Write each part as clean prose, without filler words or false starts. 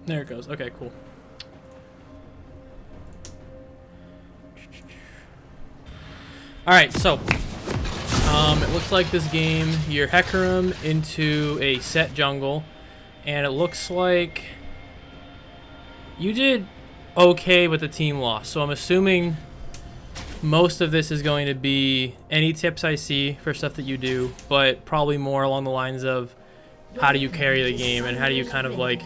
There it goes. Okay, cool. Alright, so it looks like this game, you're Hecarim into a set jungle, and it looks like you did okay with the team loss. So I'm assuming most of this is going to be any tips I see for stuff that you do, but probably more along the lines of how do you carry the game and how do you kind of like...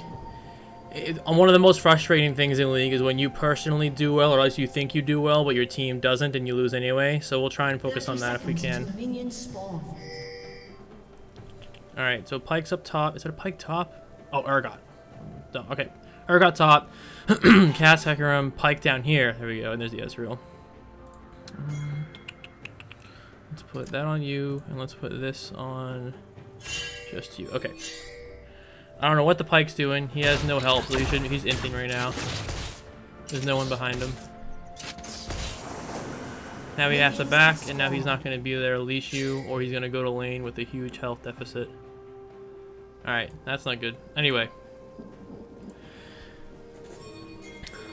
One of the most frustrating things in League is when you personally do well, or else you think you do well, but your team doesn't and you lose anyway. So we'll try and focus on that if we can. Alright, so Pyke's up top. Is it a Pyke top? Oh, Urgot. Okay. Urgot top. Cast Hecarim. Pyke down here. There we go. And there's the Ezreal. Let's put that on you, and let's put this on just you. Okay. I don't know what the Pyke's doing. He has no help, so he's inting right now. There's no one behind him. Now he has to back, and now he's not going to be there to leash you, or he's going to go to lane with a huge health deficit. Alright, that's not good. Anyway.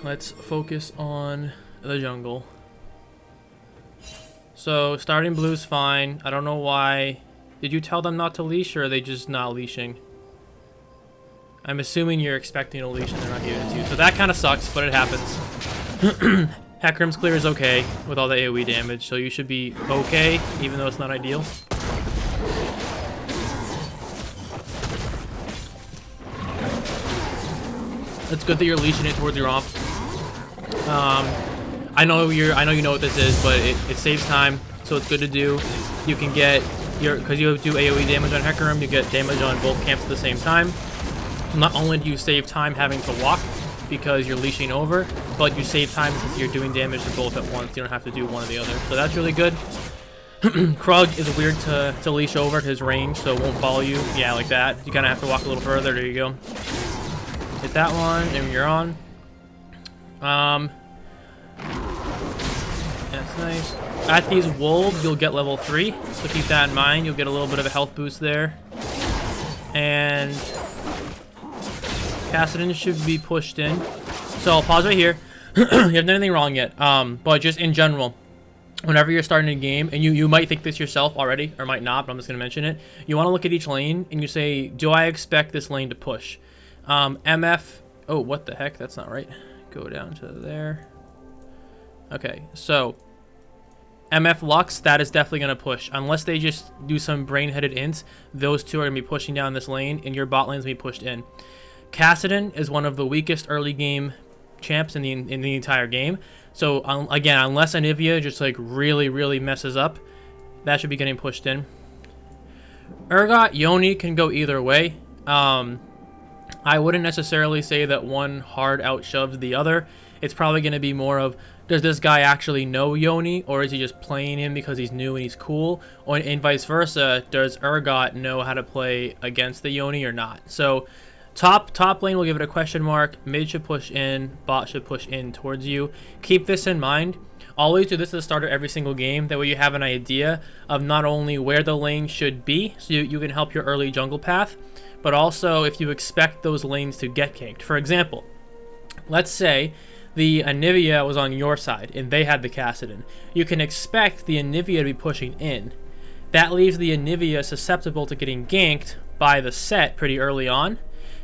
Let's focus on the jungle. So, starting blue's fine. I don't know why. Did you tell them not to leash, or are they just not leashing? I'm assuming you're expecting a leash and they're not giving it to you. So that kind of sucks, but it happens. Hecarim's clear is okay with all the AoE damage, so you should be okay, even though it's not ideal. It's good that you're leashing it towards your off. I know you know what this is, but it saves time, so it's good to do. You can get because you do AoE damage on Hecarim, you get damage on both camps at the same time. Not only do you save time having to walk because you're leashing over, but you save time since you're doing damage to both at once. You don't have to do one or the other. So that's really good. Krug is weird to leash over to his range, so it won't follow you. Yeah, like that. You kind of have to walk a little further. There you go. Hit that one, and you're on. That's nice. At these wolves, you'll get level 3, so keep that in mind. You'll get a little bit of a health boost there. And Kassadin should be pushed in. So I'll pause right here. You haven't done anything wrong yet. But just in general, whenever you're starting a game, and you might think this yourself already, or might not, but I'm just going to mention it. You want to look at each lane, and you say, do I expect this lane to push? MF... Oh, what the heck? That's not right. Go down to there. Okay, so... MF Lux, that is definitely going to push. Unless they just do some brain-headed ints, those two are going to be pushing down this lane, and your bot lane's going to be pushed in. Kassadin is one of the weakest early game champs in the entire game. So again, unless Anivia just like really messes up, that should be getting pushed in. Urgot, Yoni can go either way. I wouldn't necessarily say that one hard outshoves the other. It's probably going to be more of, does this guy actually know Yoni, or is he just playing him because he's new and he's cool? Or and vice versa, does Urgot know how to play against the Yoni or not? So top lane, we'll give it a question mark. Mid should push in. Bot should push in towards you. Keep this in mind. Always do this at the start of every single game. That way you have an idea of not only where the lane should be, so you can help your early jungle path, but also if you expect those lanes to get ganked. For example, let's say the Anivia was on your side and they had the Kassadin. You can expect the Anivia to be pushing in. That leaves the Anivia susceptible to getting ganked by the set pretty early on.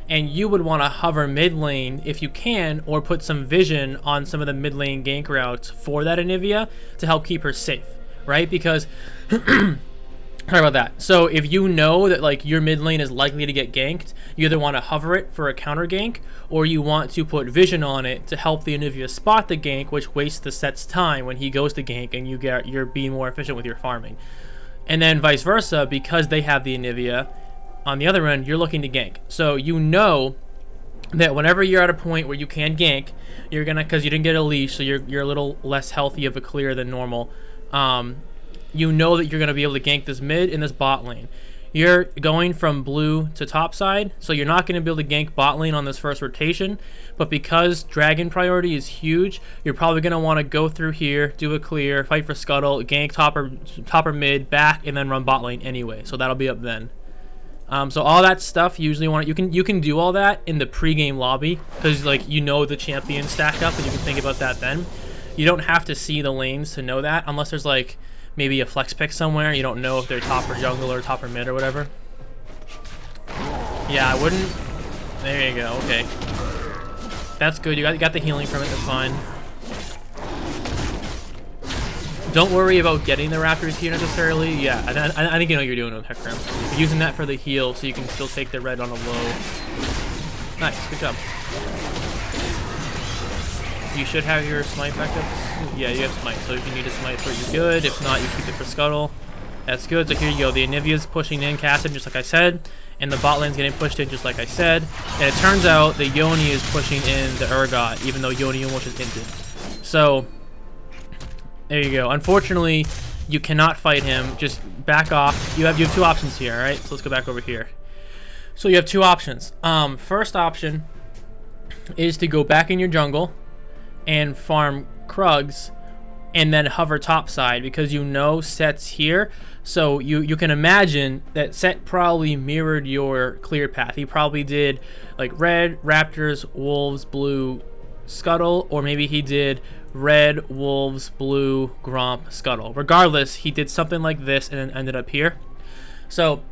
And you would want to hover mid lane if you can, or put some vision on some of the mid lane gank routes for that Anivia to help keep her safe, right? Because, sorry about that. So if you know that like your mid lane is likely to get ganked, you either want to hover it for a counter gank, or you want to put vision on it to help the Anivia spot the gank, which wastes the set's time when he goes to gank, and you're being more efficient with your farming. And then vice versa, because they have the Anivia. On the other end, you're looking to gank. So you know that whenever you're at a point where you can gank, you're gonna, because you didn't get a leash, so you're a little less healthy of a clear than normal. You know that you're gonna be able to gank this mid and this bot lane. You're going from blue to top side, so you're not gonna be able to gank bot lane on this first rotation. But because dragon priority is huge, you're probably gonna want to go through here, do a clear, fight for scuttle, gank top or mid, back, and then run bot lane anyway. So that'll be up then. So all that stuff usually you can do all that in the pre-game lobby because like you know the champions stack up and you can think about that then. You don't have to see the lanes to know that unless there's like maybe a flex pick somewhere. You don't know if they're top or jungle or top or mid or whatever. Yeah, I wouldn't. There you go. Okay, that's good. You got the healing from it. That's fine. Don't worry about getting the Raptors here necessarily. Yeah, I think you know what you're doing with Hecarim. You're using that for the heal so you can still take the red on a low. Nice, good job. You should have your smite backups. Yeah, you have smite, so if you need a smite for it, you're good. If not, you keep it for scuttle. That's good. So here you go. The Anivia's pushing in Cassid, just like I said. And the bot lane's getting pushed in, just like I said. And it turns out the Yoni is pushing in the Urgot, even though Yoni almost is inted. So there you go. Unfortunately, you cannot fight him. Just back off. You have two options here, alright? So let's go back over here. So you have two options. First option is to go back in your jungle and farm Krugs and then hover topside because you know Set's here. So you can imagine that Set probably mirrored your clear path. He probably did like red, Raptors, Wolves, blue, Scuttle, or maybe he did red, Wolves, blue, Gromp, Scuttle. Regardless, he did something like this and then ended up here. So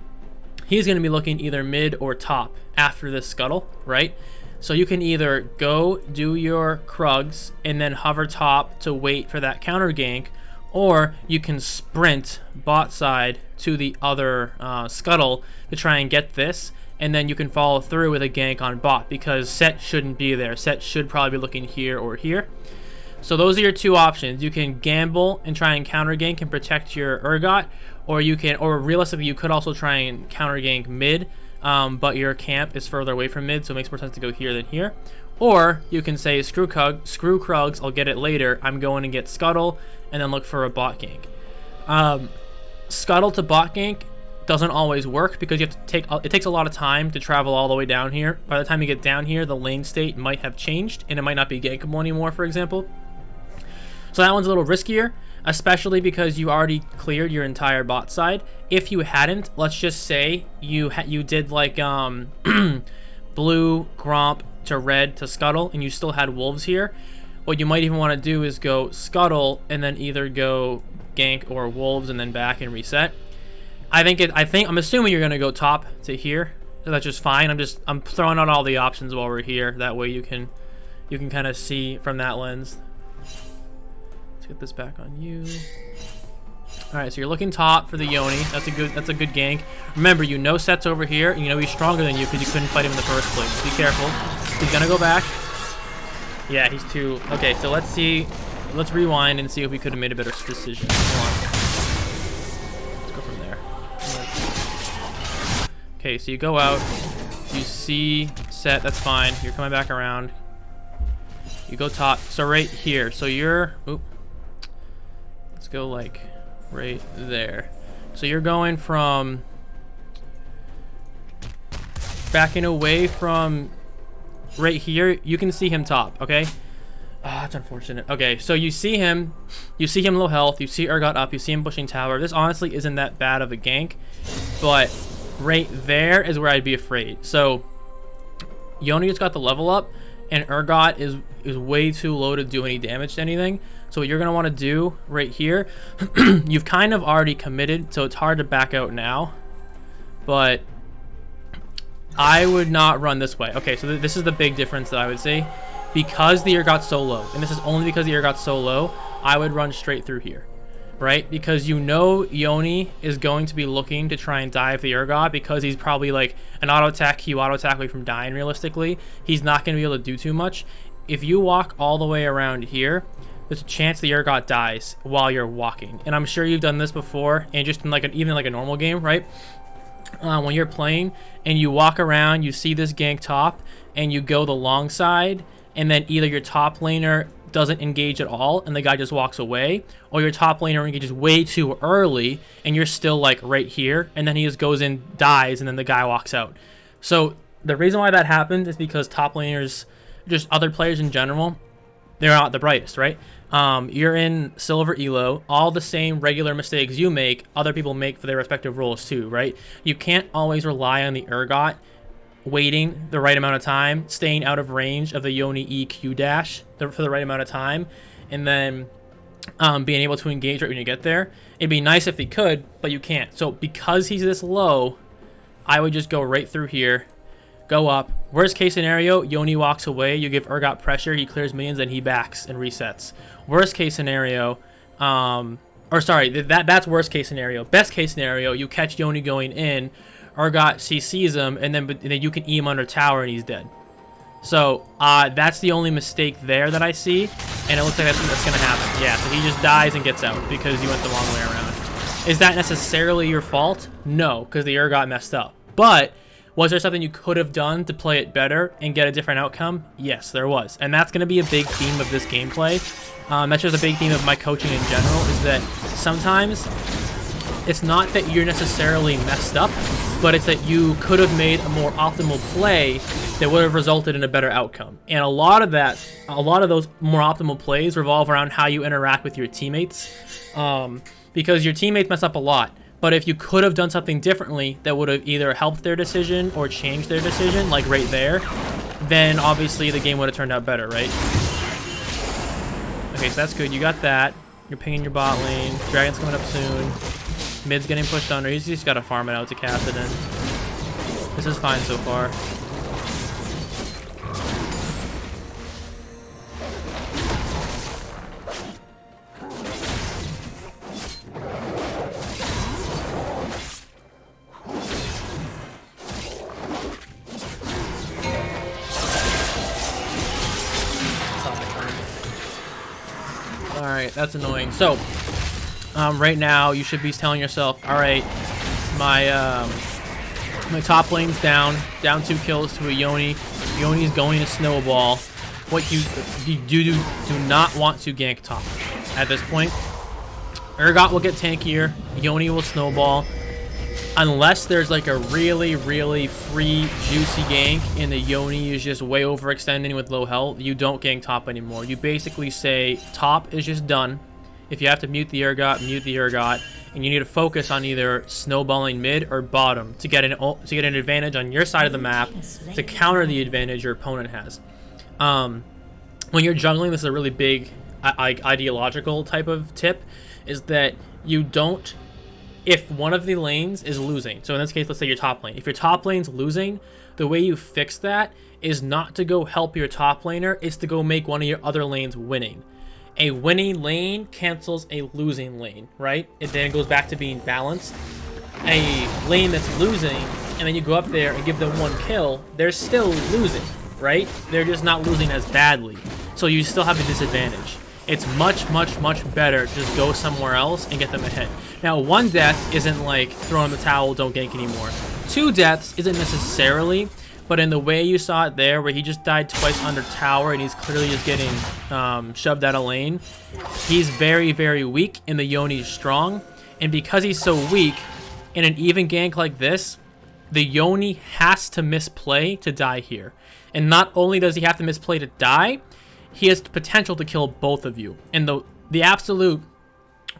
he's going to be looking either mid or top after this Scuttle, right? So you can either go do your Krugs and then hover top to wait for that counter gank, or you can sprint bot side to the other Scuttle to try and get this, and then you can follow through with a gank on bot because Set shouldn't be there. Set should probably be looking here or here. So those are your two options. You can gamble and try and counter gank and protect your Urgot, or realistically you could also try and counter gank mid, but your camp is further away from mid, so it makes more sense to go here than here. Or you can say screw Krugs, I'll get it later. I'm going to get Scuttle and then look for a bot gank. Scuttle to bot gank doesn't always work because you have to it takes a lot of time to travel all the way down here. By the time you get down here, the lane state might have changed and it might not be gankable anymore, for example. So that one's a little riskier, especially because you already cleared your entire bot side. If you hadn't, let's just say you did like blue, Gromp to red to Scuttle, and you still had Wolves here. What you might even want to do is go Scuttle and then either go gank or Wolves and then back and reset. I'm assuming you're gonna go top to here. So that's just fine. I'm throwing out all the options while we're here. That way you can kind of see from that lens. Let's get this back on you. All right, so you're looking top for the Yoni. That's a good gank. Remember, you know Set's over here, and you know he's stronger than you because you couldn't fight him in the first place. Be careful. He's gonna go back. Yeah, he's too. Okay, so let's see. Let's rewind and see if we could have made a better decision. Hold on. Let's go from there. Okay, so you go out. You see Set. That's fine. You're coming back around. You go top. So right here. So you're. Oop. Let's go like right there. So you're going from backing away from right here. You can see him top, okay? That's unfortunate. Okay, so you see him low health, you see Urgot up, you see him pushing tower. This honestly isn't that bad of a gank, but right there is where I'd be afraid. So Yoni just got the level up and Urgot is way too low to do any damage to anything. So what you're gonna want to do right here, you've kind of already committed, so it's hard to back out now, but I would not run this way. Okay, so this is the big difference that I would say. Because the Urgot's so low, and this is only because the Urgot's so low, I would run straight through here, right? Because you know Yoni is going to be looking to try and dive the Urgot because he's probably like an auto attack, Q auto attack away from dying realistically. He's not going to be able to do too much. If you walk all the way around here, there's a chance the Urgot dies while you're walking. And I'm sure you've done this before, and just in like even like a normal game, right? When you're playing and you walk around, you see this gank top, and you go the long side, and then either your top laner doesn't engage at all and the guy just walks away, or your top laner engages way too early and you're still like right here, and then he just goes in, dies, and then the guy walks out. So the reason why that happened is because top laners, just other players in general, they're not the brightest, right? You're in silver elo. All the same regular mistakes you make, other people make for their respective roles too, right? You can't always rely on the ergot waiting the right amount of time, staying out of range of the Yoni EQ dash for the right amount of time, and then being able to engage right when you get there. It'd be nice if he could, but you can't. So because he's this low, I would just go right through here, go up. Worst case scenario, Yoni walks away, you give Urgot pressure, he clears minions, and he backs and resets. Worst case scenario, that's worst case scenario. Best case scenario, you catch Yoni going in, Urgot CCs him, and then you can E him under tower and he's dead. So that's the only mistake there that I see, and it looks like that's going to happen. Yeah, so he just dies and gets out because you went the wrong way around. Is that necessarily your fault? No, because the Urgot messed up. But was there something you could have done to play it better and get a different outcome? Yes, there was. And that's going to be a big theme of this gameplay. That's just a big theme of my coaching in general, is that sometimes it's not that you're necessarily messed up, but it's that you could have made a more optimal play that would have resulted in a better outcome. And a lot of those more optimal plays revolve around how you interact with your teammates, because your teammates mess up a lot. But if you could have done something differently that would have either helped their decision or changed their decision, like right there, then obviously the game would have turned out better, right? Okay, so that's good. You got that. You're pinging your bot lane. Dragon's coming up soon. Mid's getting pushed under. He's just got to farm it out to cast it in. This is fine so far. Alright, that's annoying. So, right now, you should be telling yourself, alright, my top lane's down 2 kills to a Yoni. Yoni's going to snowball. What you do not want to gank top at this point. Urgot will get tankier. Yoni will snowball. Unless there's like a really, really free, juicy gank and the Yoni is just way overextending with low health, you don't gank top anymore. You basically say, top is just done. If you have to mute the Urgot, mute the Urgot. And you need to focus on either snowballing mid or bottom to get an advantage on your side of the map to counter the advantage your opponent has. When you're jungling, this is a really big ideological type of tip, is that you don't, if one of the lanes is losing, so in this case, let's say your top lane. If your top lane's losing, the way you fix that is not to go help your top laner, it's to go make one of your other lanes winning. A winning lane cancels a losing lane, right? It then goes back to being balanced. A lane that's losing, and then you go up there and give them 1 kill, they're still losing, right? They're just not losing as badly. So you still have a disadvantage. It's much, much, much better to just go somewhere else and get them ahead. Now, 1 death isn't like throw in the towel, don't gank anymore. 2 deaths isn't necessarily, but in the way you saw it there, where he just died twice under tower and he's clearly just getting shoved out of lane, he's very, very weak and the Yoni's strong. And because he's so weak, in an even gank like this, the Yoni has to misplay to die here. And not only does he have to misplay to die, he has the potential to kill both of you. And the absolute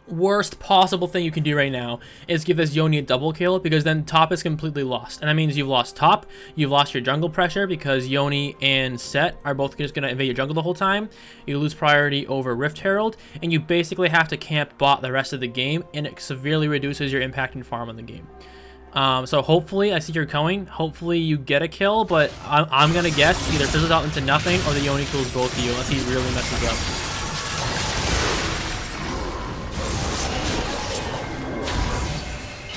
worst possible thing you can do right now is give this Yoni a double kill, because then top is completely lost. And that means you've lost top, you've lost your jungle pressure because Yoni and Set are both just going to invade your jungle the whole time. You lose priority over Rift Herald, and you basically have to camp bot the rest of the game, and it severely reduces your impact and farm on the game. So hopefully, I see you're going, hopefully you get a kill, but I'm going to guess either fizzles out into nothing or the Yoni kills both of you unless he really messes up.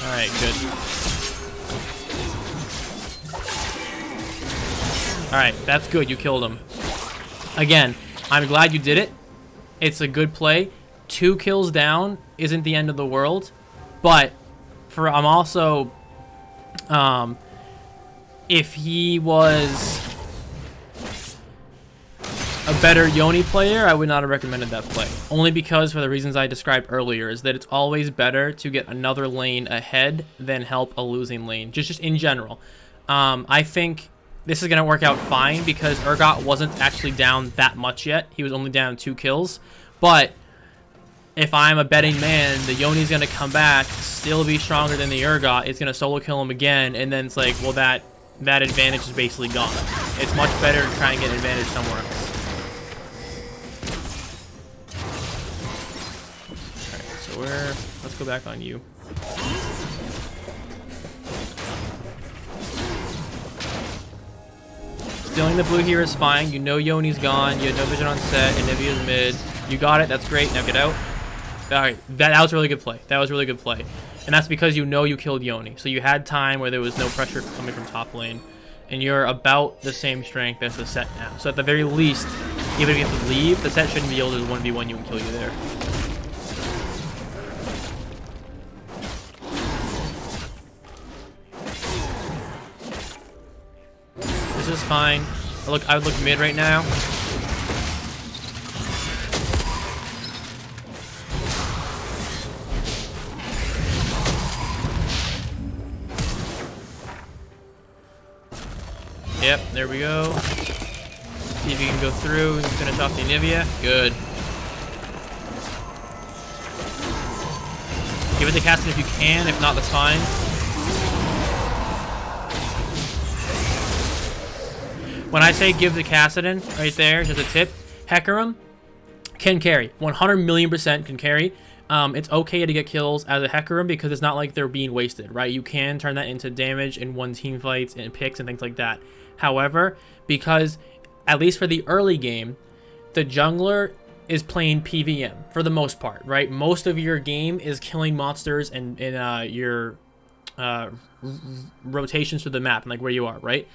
Alright, good. Alright, that's good. You killed him. Again, I'm glad you did it. It's a good play. 2 kills down isn't the end of the world. But I'm also... if he was a better Yoni player, I would not have recommended that play. Only because, for the reasons I described earlier, is that it's always better to get another lane ahead than help a losing lane. Just in general. I think this is going to work out fine because Urgot wasn't actually down that much yet. He was only down 2 kills. But if I'm a betting man, the Yoni's going to come back, still be stronger than the Urgot. It's going to solo kill him again, and then it's like, well, that advantage is basically gone. It's much better to try and get an advantage somewhere else. Alright, so let's go back on you. Stealing the blue here is fine. You know Yoni's gone. You have no vision on set, and Nivea's mid. You got it. That's great. Now get out. Alright, that was a really good play. That was a really good play. And that's because you know you killed Yoni. So you had time where there was no pressure coming from top lane. And you're about the same strength as the set now. So at the very least, even if you have to leave, the set shouldn't be able to 1v1 you and kill you there. This is fine. I would look mid right now. Yep, there we go. See if you can go through and finish off the Nivea. Good. Give it to Caston if you can. If not, that's fine. When I say give the Cassidon, right there, just a tip, Hecarim can carry. 100,000,000% can carry. It's okay to get kills as a Hecarim because it's not like they're being wasted, right? You can turn that into damage in one team fights and picks and things like that. However, because at least for the early game, the jungler is playing PVM for the most part, right? Most of your game is killing monsters and your rotations through the map and like where you are, right?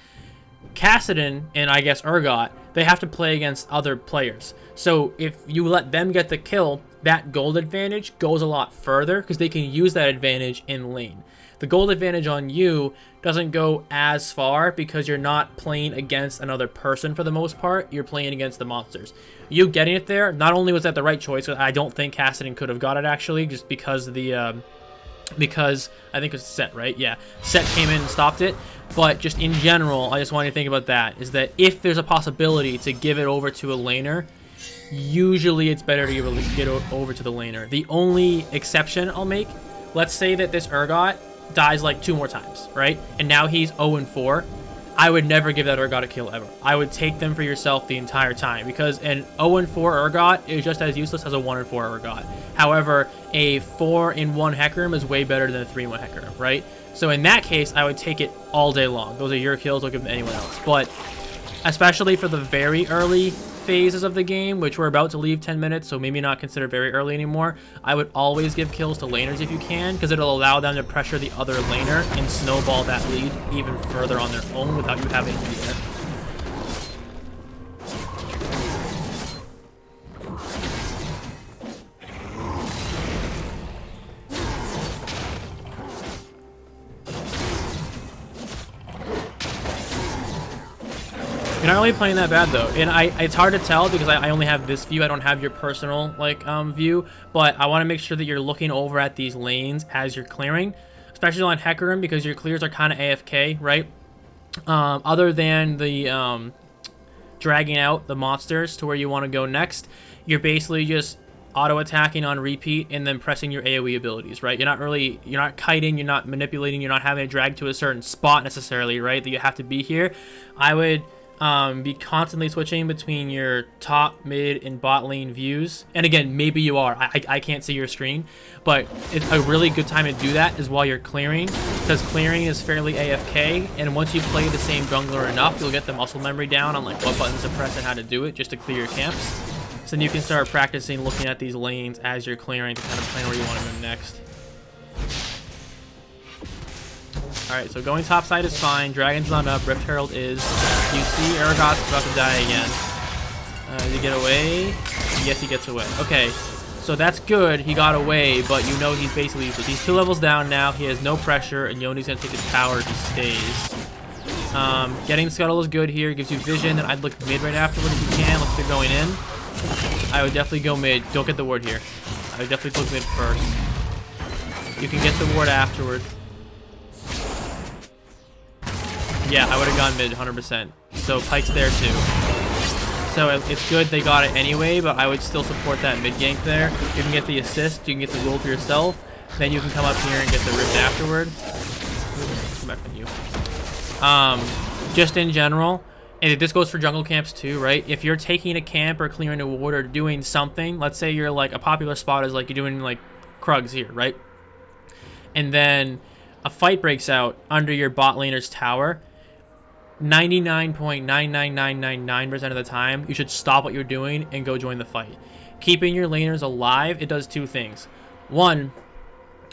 Cassidon and I guess Urgot, they have to play against other players. So if you let them get the kill, that gold advantage goes a lot further because they can use that advantage in lane. The gold advantage on you doesn't go as far because you're not playing against another person for the most part. You're playing against the monsters. You getting it there, not only was that the right choice, I don't think Cassidon could have got it actually, just because of the because I think it was Set, right? Yeah, Set came in and stopped it. But just in general, I just want you to think about that, is that if there's a possibility to give it over to a laner, usually it's better to get it over to the laner. The only exception I'll make, let's say that this Urgot dies like 2 more times, right? And now he's 0-4. I would never give that Urgot a kill ever. I would take them for yourself the entire time because an 0-4 Urgot is just as useless as a 1-4 Urgot. However, a 4-1 Hecarim is way better than a 3-1 Hecarim, right? So in that case, I would take it all day long. Those are your kills, don't give them to anyone else. But especially for the very early phases of the game, which we're about to leave 10 minutes, so maybe not consider very early anymore, I would always give kills to laners if you can, because it'll allow them to pressure the other laner and snowball that lead even further on their own without you having to be there. You're not really playing that bad though, and it's hard to tell because I only have this view. I don't have your personal view, but I want to make sure that you're looking over at these lanes as you're clearing, especially on Hecarim because your clears are kind of AFK, right? Other than the dragging out the monsters to where you want to go next, you're basically just auto attacking on repeat and then pressing your AoE abilities, right? You're not kiting, you're not manipulating, you're not having to drag to a certain spot necessarily, right? That you have to be here. I would be constantly switching between your top, mid, and bot lane views. And again, maybe you are. I can't see your screen, but it's a really good time to do that is while you're clearing, because clearing is fairly AFK, and once you play the same jungler enough, you'll get the muscle memory down on like what buttons to press and how to do it just to clear your camps. So then you can start practicing looking at these lanes as you're clearing to kind of plan where you want to go next. Alright, so going top side is fine. Dragon's not up. Rift Herald is. You see Urgot's about to die again. Did he get away? Yes, he gets away. Okay, so that's good. He got away, but you know he's basically useless. He's 2 levels down now. He has no pressure, and Yoni's going to take his power if he stays. Getting Scuttle is good here. Gives you vision, and I'd look mid right afterwards if you can. Looks like they're going in. I would definitely go mid. Don't get the ward here. I would definitely look mid first. You can get the ward afterward. Yeah, I would have gone mid 100%. So Pyke's there too. So it's good they got it anyway, but I would still support that mid gank there. You can get the assist, you can get the gold for yourself, then you can come up here and get the rift afterward. Come back on you. Just in general, and this goes for jungle camps too, right? If you're taking a camp or clearing a ward or doing something, let's say you're like a popular spot is like you're doing like Krugs here, right? And then a fight breaks out under your bot laner's tower. 99.99999% of the time, you should stop what you're doing and go join the fight. Keeping your laners alive, it does two things. One,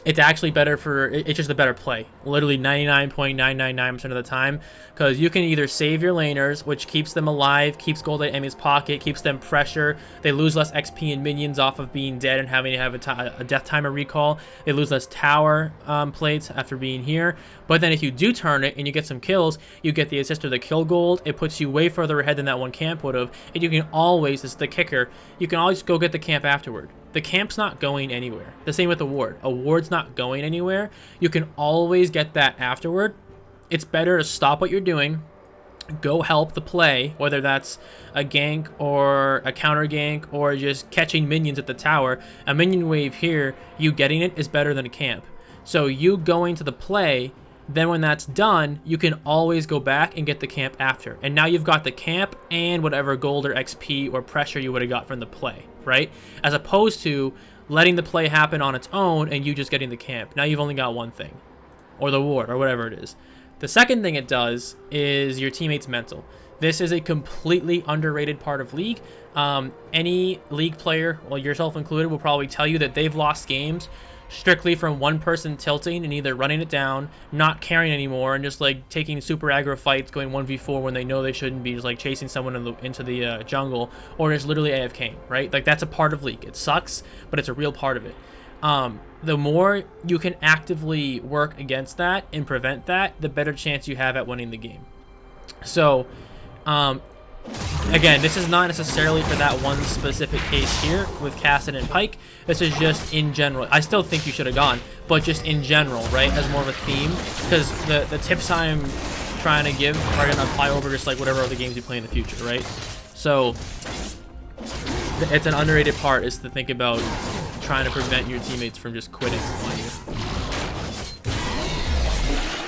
it's actually better for, it's just a better play. Literally 99.999% of the time. Because you can either save your laners, which keeps them alive, keeps gold at enemy's pocket, keeps them pressure. They lose less XP and minions off of being dead and having to have a death timer recall. They lose less tower plates after being here. But then if you do turn it and you get some kills, you get the assist or the kill gold. It puts you way further ahead than that one camp would have. And you can always, this is the kicker, you can always go get the camp afterward. The camp's not going anywhere. The same with the ward. A ward's not going anywhere. You can always get that afterward. It's better to stop what you're doing, go help the play, whether that's a gank or a counter gank or just catching minions at the tower. A minion wave here, you getting it is better than a camp. So you going to the play, then when that's done, you can always go back and get the camp after. And now you've got the camp and whatever gold or XP or pressure you would have got from the play, right? As opposed to letting the play happen on its own and you just getting the camp. Now you've only got one thing, or the ward, or whatever it is. The second thing it does is your teammates' mental. This is a completely underrated part of League. Any League player, well, yourself included, will probably tell you that they've lost games strictly from one person tilting and either running it down, not caring anymore, and just like taking super aggro fights, going 1v4 when they know they shouldn't be, just like chasing someone into the jungle, or just literally AFKing, right? Like that's a part of League. It sucks, but it's a real part of it. The more you can actively work against that and prevent that, the better chance you have at winning the game. So, again, this is not necessarily for that one specific case here with Cassid and Pyke. This is just in general. I still think you should have gone, but just in general, right, as more of a theme, because the tips I'm trying to give are going to apply over just like whatever other games you play in the future, right? So, it's an underrated part is to think about trying to prevent your teammates from just quitting on you.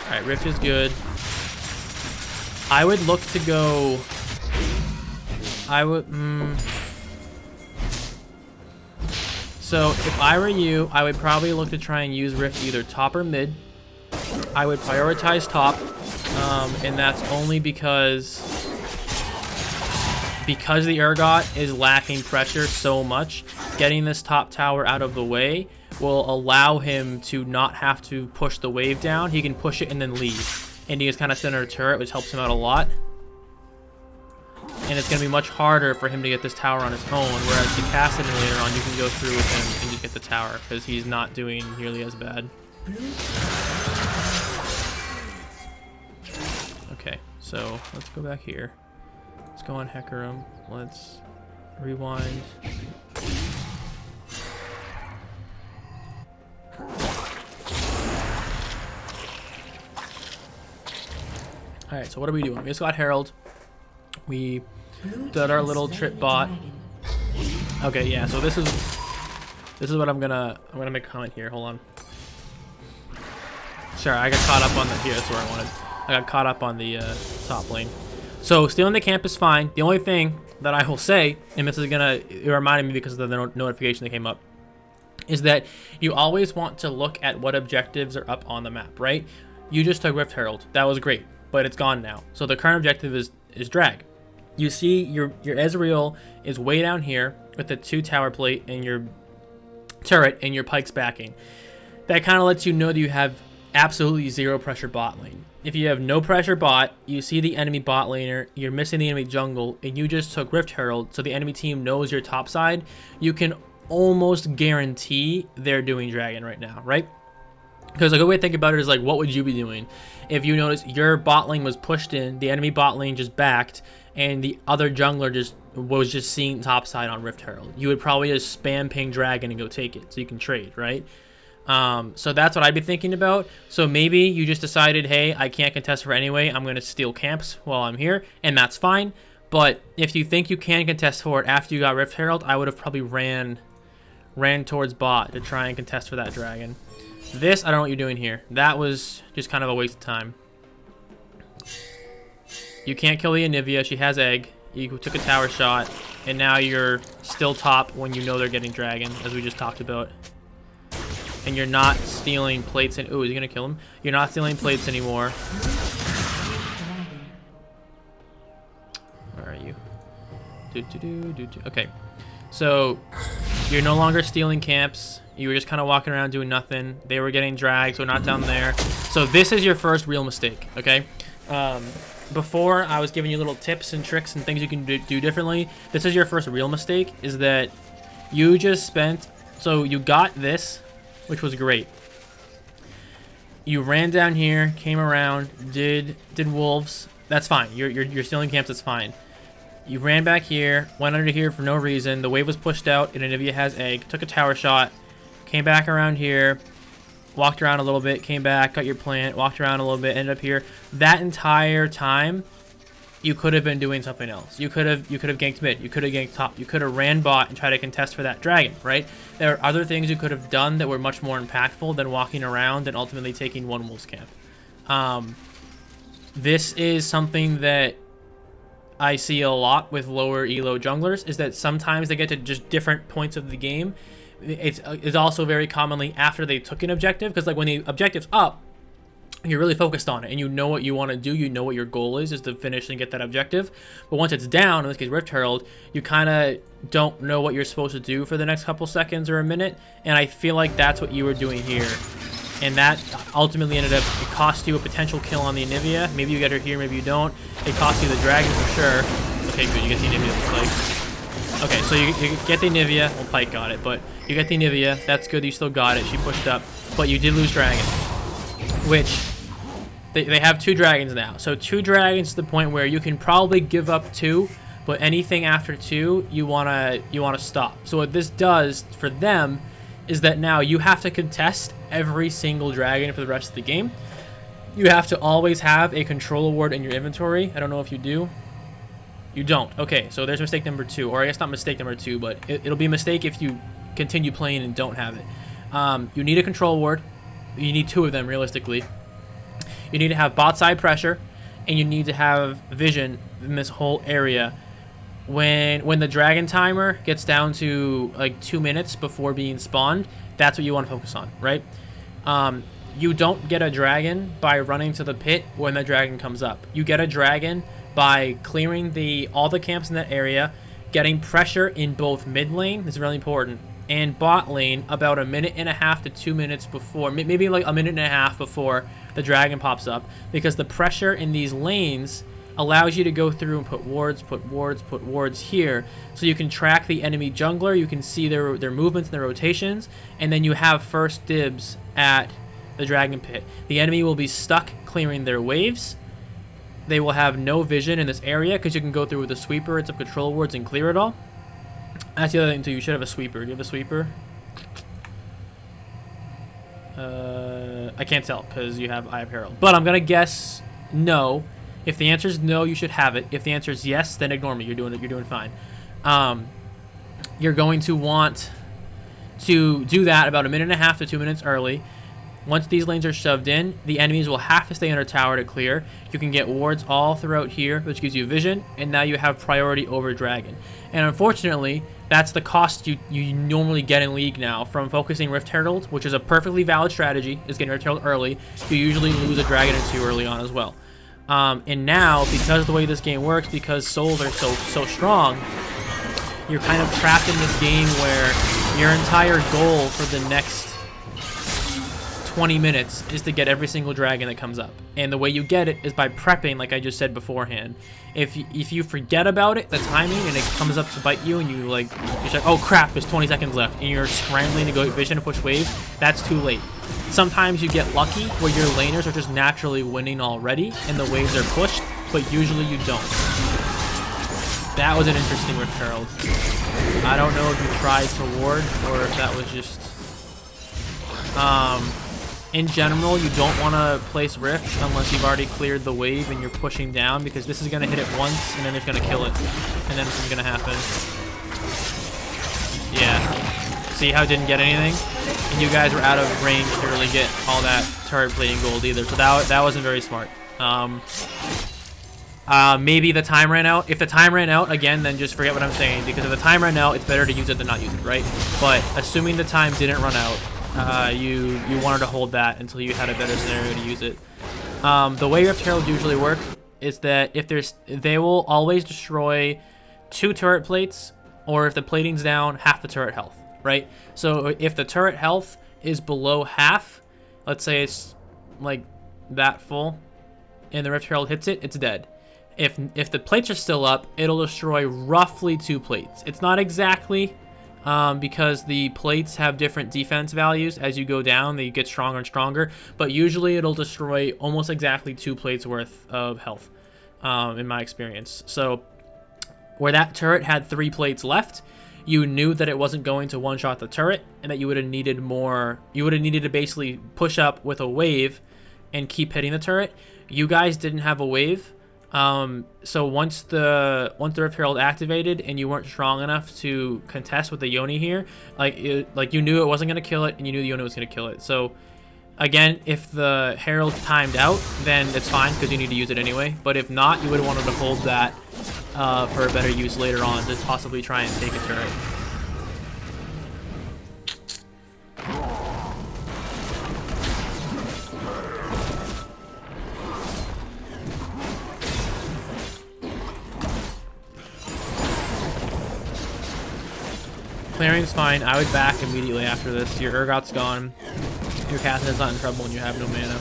Alright, Rift is good. I would look to go... So, if I were you, I would probably look to try and use Rift either top or mid. I would prioritize top, and that's only because the Urgot is lacking pressure so much. Getting this top tower out of the way will allow him to not have to push the wave down. He can push it and then leave. And he is kind of center a turret, which helps him out a lot. And it's going to be much harder for him to get this tower on his own, whereas the Cassid later on, you can go through with him and just get the tower, because he's not doing nearly as bad. Okay, so let's go back here. Let's go on Hecarim. Let's rewind. Alright, so what are we doing? We just got Herald. We did our little trip bot. Okay, yeah, so this is what I'm gonna make a comment here. Hold on. Sorry, I got caught up on the that's where I wanted. I got caught up on the top lane. So stealing the camp is fine. The only thing that I will say, and this is it reminded me because of the notification that came up, is that you always want to look at what objectives are up on the map, right? You just took Rift Herald. That was great, but it's gone now. So the current objective is drag. You see your Ezreal is way down here with the 2 tower plate and your turret and your Pyke's backing. That kind of lets you know that you have absolutely 0 pressure bot lane. If you have no pressure bot, you see the enemy bot laner, you're missing the enemy jungle, and you just took Rift Herald, so the enemy team knows your top side, you can almost guarantee they're doing Dragon right now, right? Because a good way to think about it is like, what would you be doing if you notice your bot lane was pushed in, the enemy bot lane just backed, and the other jungler was just seeing top side on Rift Herald? You would probably just spam ping Dragon and go take it, so you can trade, right? So that's what I'd be thinking about. So maybe you just decided, hey, I can't contest for anyway, I'm going to steal camps while I'm here, and that's fine. But if you think you can contest for it after you got Rift Herald, I would have probably ran towards bot to try and contest for that dragon. This, I don't know what you're doing here. That was just kind of a waste of time. You can't kill the Anivia. She has egg. You took a tower shot, and now you're still top when you know they're getting dragon, as we just talked about. And you're not stealing plates. And ooh, is he gonna kill him? You're not stealing plates anymore. Where are you? Okay, so you're no longer stealing camps. You were just kind of walking around doing nothing. They were getting dragged, so not down there. So this is your first real mistake, okay? Before, I was giving you little tips and tricks and things you can do differently. This is your first real mistake, is that you just spent... So you got this, which was great. You ran down here, came around, did wolves. That's fine. You're stealing camps, that's fine. You ran back here, went under here for no reason. The wave was pushed out, and Anivia has egg. Took a tower shot, came back around here, walked around a little bit, came back, got your plant, walked around a little bit, ended up here. That entire time, you could have been doing something else. You could have ganked mid. You could have ganked top. You could have ran bot and tried to contest for that dragon, right? There are other things you could have done that were much more impactful than walking around and ultimately taking one wolf's camp. This is something that I see a lot with lower elo junglers, is that sometimes they get to just different points of the game. It's also very commonly after they took an objective, because like when the objective's up, you're really focused on it and you know what you want to do, you know what your goal is to finish and get that objective. But once it's down, in this case Rift Herald, you kind of don't know what you're supposed to do for the next couple seconds or a minute, and I feel like that's what you were doing here. And that ultimately ended up, it cost you a potential kill on the Anivia. Maybe you get her here, maybe you don't. It cost you the dragon for sure. Okay, good, you get the Anivia, looks like. Okay, so you get the Anivia. Well, Pike got it, but you get the Anivia. That's good, you still got it. She pushed up, but you did lose dragon. Which, they have 2 dragons now. So 2 dragons to the point where you can probably give up 2, but anything after 2, you wanna stop. So what this does for them is that now you have to contest every single dragon for the rest of the game. You have to always have a control award in your inventory. I don't know if you do. You don't. Okay, so there's mistake number 2. Or I guess not mistake number 2, but it'll be a mistake if you continue playing and don't have it. You need a control award. You need 2 of them, realistically. You need to have bot side pressure, and you need to have vision in this whole area. When the dragon timer gets down to like 2 minutes before being spawned, that's what you want to focus on, right? You don't get a dragon by running to the pit when the dragon comes up. You get a dragon by clearing all the camps in that area, getting pressure in both mid lane, this is really important, and bot lane about 1.5 minutes to 2 minutes before, maybe like 1.5 minutes before the dragon pops up, because the pressure in these lanes allows you to go through and put wards here, so you can track the enemy jungler, you can see their movements and their rotations, and then you have first dibs at the dragon pit. The enemy will be stuck clearing their waves. They will have no vision in this area because you can go through with a sweeper and some control wards and clear it all. That's the other thing too, you should have a sweeper. Do you have a sweeper? I can't tell because I have Herald. But I'm gonna guess no. If the answer is no, you should have it. If the answer is yes, then ignore me. You're doing fine. You're going to want to do that about 1.5 minutes to 2 minutes early. Once these lanes are shoved in, the enemies will have to stay under tower to clear. You can get wards all throughout here, which gives you vision, and now you have priority over dragon. And unfortunately, that's the cost you normally get in League now from focusing Rift Herald, which is a perfectly valid strategy, is getting Rift Herald early. You usually lose a dragon or 2 early on as well. And now, because of the way this game works, because souls are so strong, you're kind of trapped in this game where your entire goal for the next 20 minutes is to get every single dragon that comes up. And the way you get it is by prepping, like I just said beforehand. If you forget about it, the timing, and it comes up to bite you, and you're like, oh crap, there's 20 seconds left, and you're scrambling to go vision and push wave, that's too late. Sometimes you get lucky where your laners are just naturally winning already, and the waves are pushed, but usually you don't. That was an interesting Rift Herald. I don't know if you tried to ward, or if that was just... in general, you don't want to place Rift unless you've already cleared the wave and you're pushing down, because this is going to hit it once and then it's going to kill it. And then this is going to happen. Yeah. See how it didn't get anything? And you guys were out of range to really get all that turret plating gold either. So that wasn't very smart. Maybe the time ran out. If the time ran out, again, then just forget what I'm saying. Because if the time ran out, it's better to use it than not use it, right? But assuming the time didn't run out, you wanted to hold that until you had a better scenario to use it. The way Rift Herald usually work is that if they will always destroy 2 turret plates, or if the plating's down, half the turret health, right? So if the turret health is below half, let's say it's like that full, and the Rift Herald hits it, it's dead. If the plates are still up, it'll destroy roughly 2 plates. It's not exactly, because the plates have different defense values. As you go down, they get stronger and stronger, but usually it'll destroy almost exactly 2 plates worth of health, in my experience. So where that turret had 3 plates left, you knew that it wasn't going to one-shot the turret, and that you would have needed more. You would have needed to basically push up with a wave and keep hitting the turret. You guys didn't have a wave. So once the Rift Herald activated and you weren't strong enough to contest with the Yoni here, like you knew it wasn't going to kill it, and you knew the Yoni was going to kill it. So again, if the Herald timed out, then it's fine because you need to use it anyway. But if not, you would have wanted to hold that for a better use later on to possibly try and take a turret. Clearing's fine. I would back immediately after this. Your Urgot's gone. Your Catherine's not in trouble and you have no mana.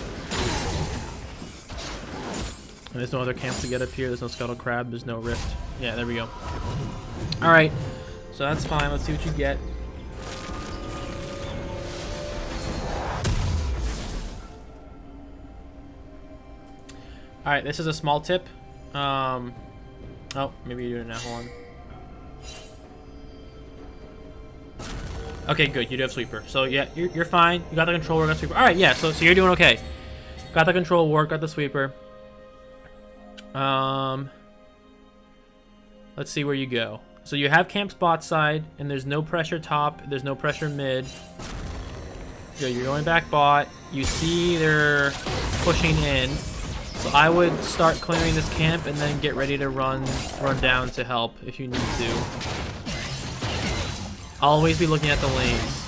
And there's no other camps to get up here. There's no Scuttle Crab. There's no Rift. Yeah, there we go. Alright. So that's fine. Let's see what you get. Alright, this is a small tip. Oh, maybe you're doing it now. Hold on. Okay, good. You do have Sweeper. So, yeah, you're fine. You got the Control Ward, got Sweeper. Alright, yeah, so you're doing okay. Got the Control Ward, got the Sweeper. Let's see where you go. So you have camp spot side, and there's no pressure top. There's no pressure mid. Good, you're going back bot. You see they're pushing in. So I would start clearing this camp and then get ready to run down to help if you need to. Always be looking at the lanes.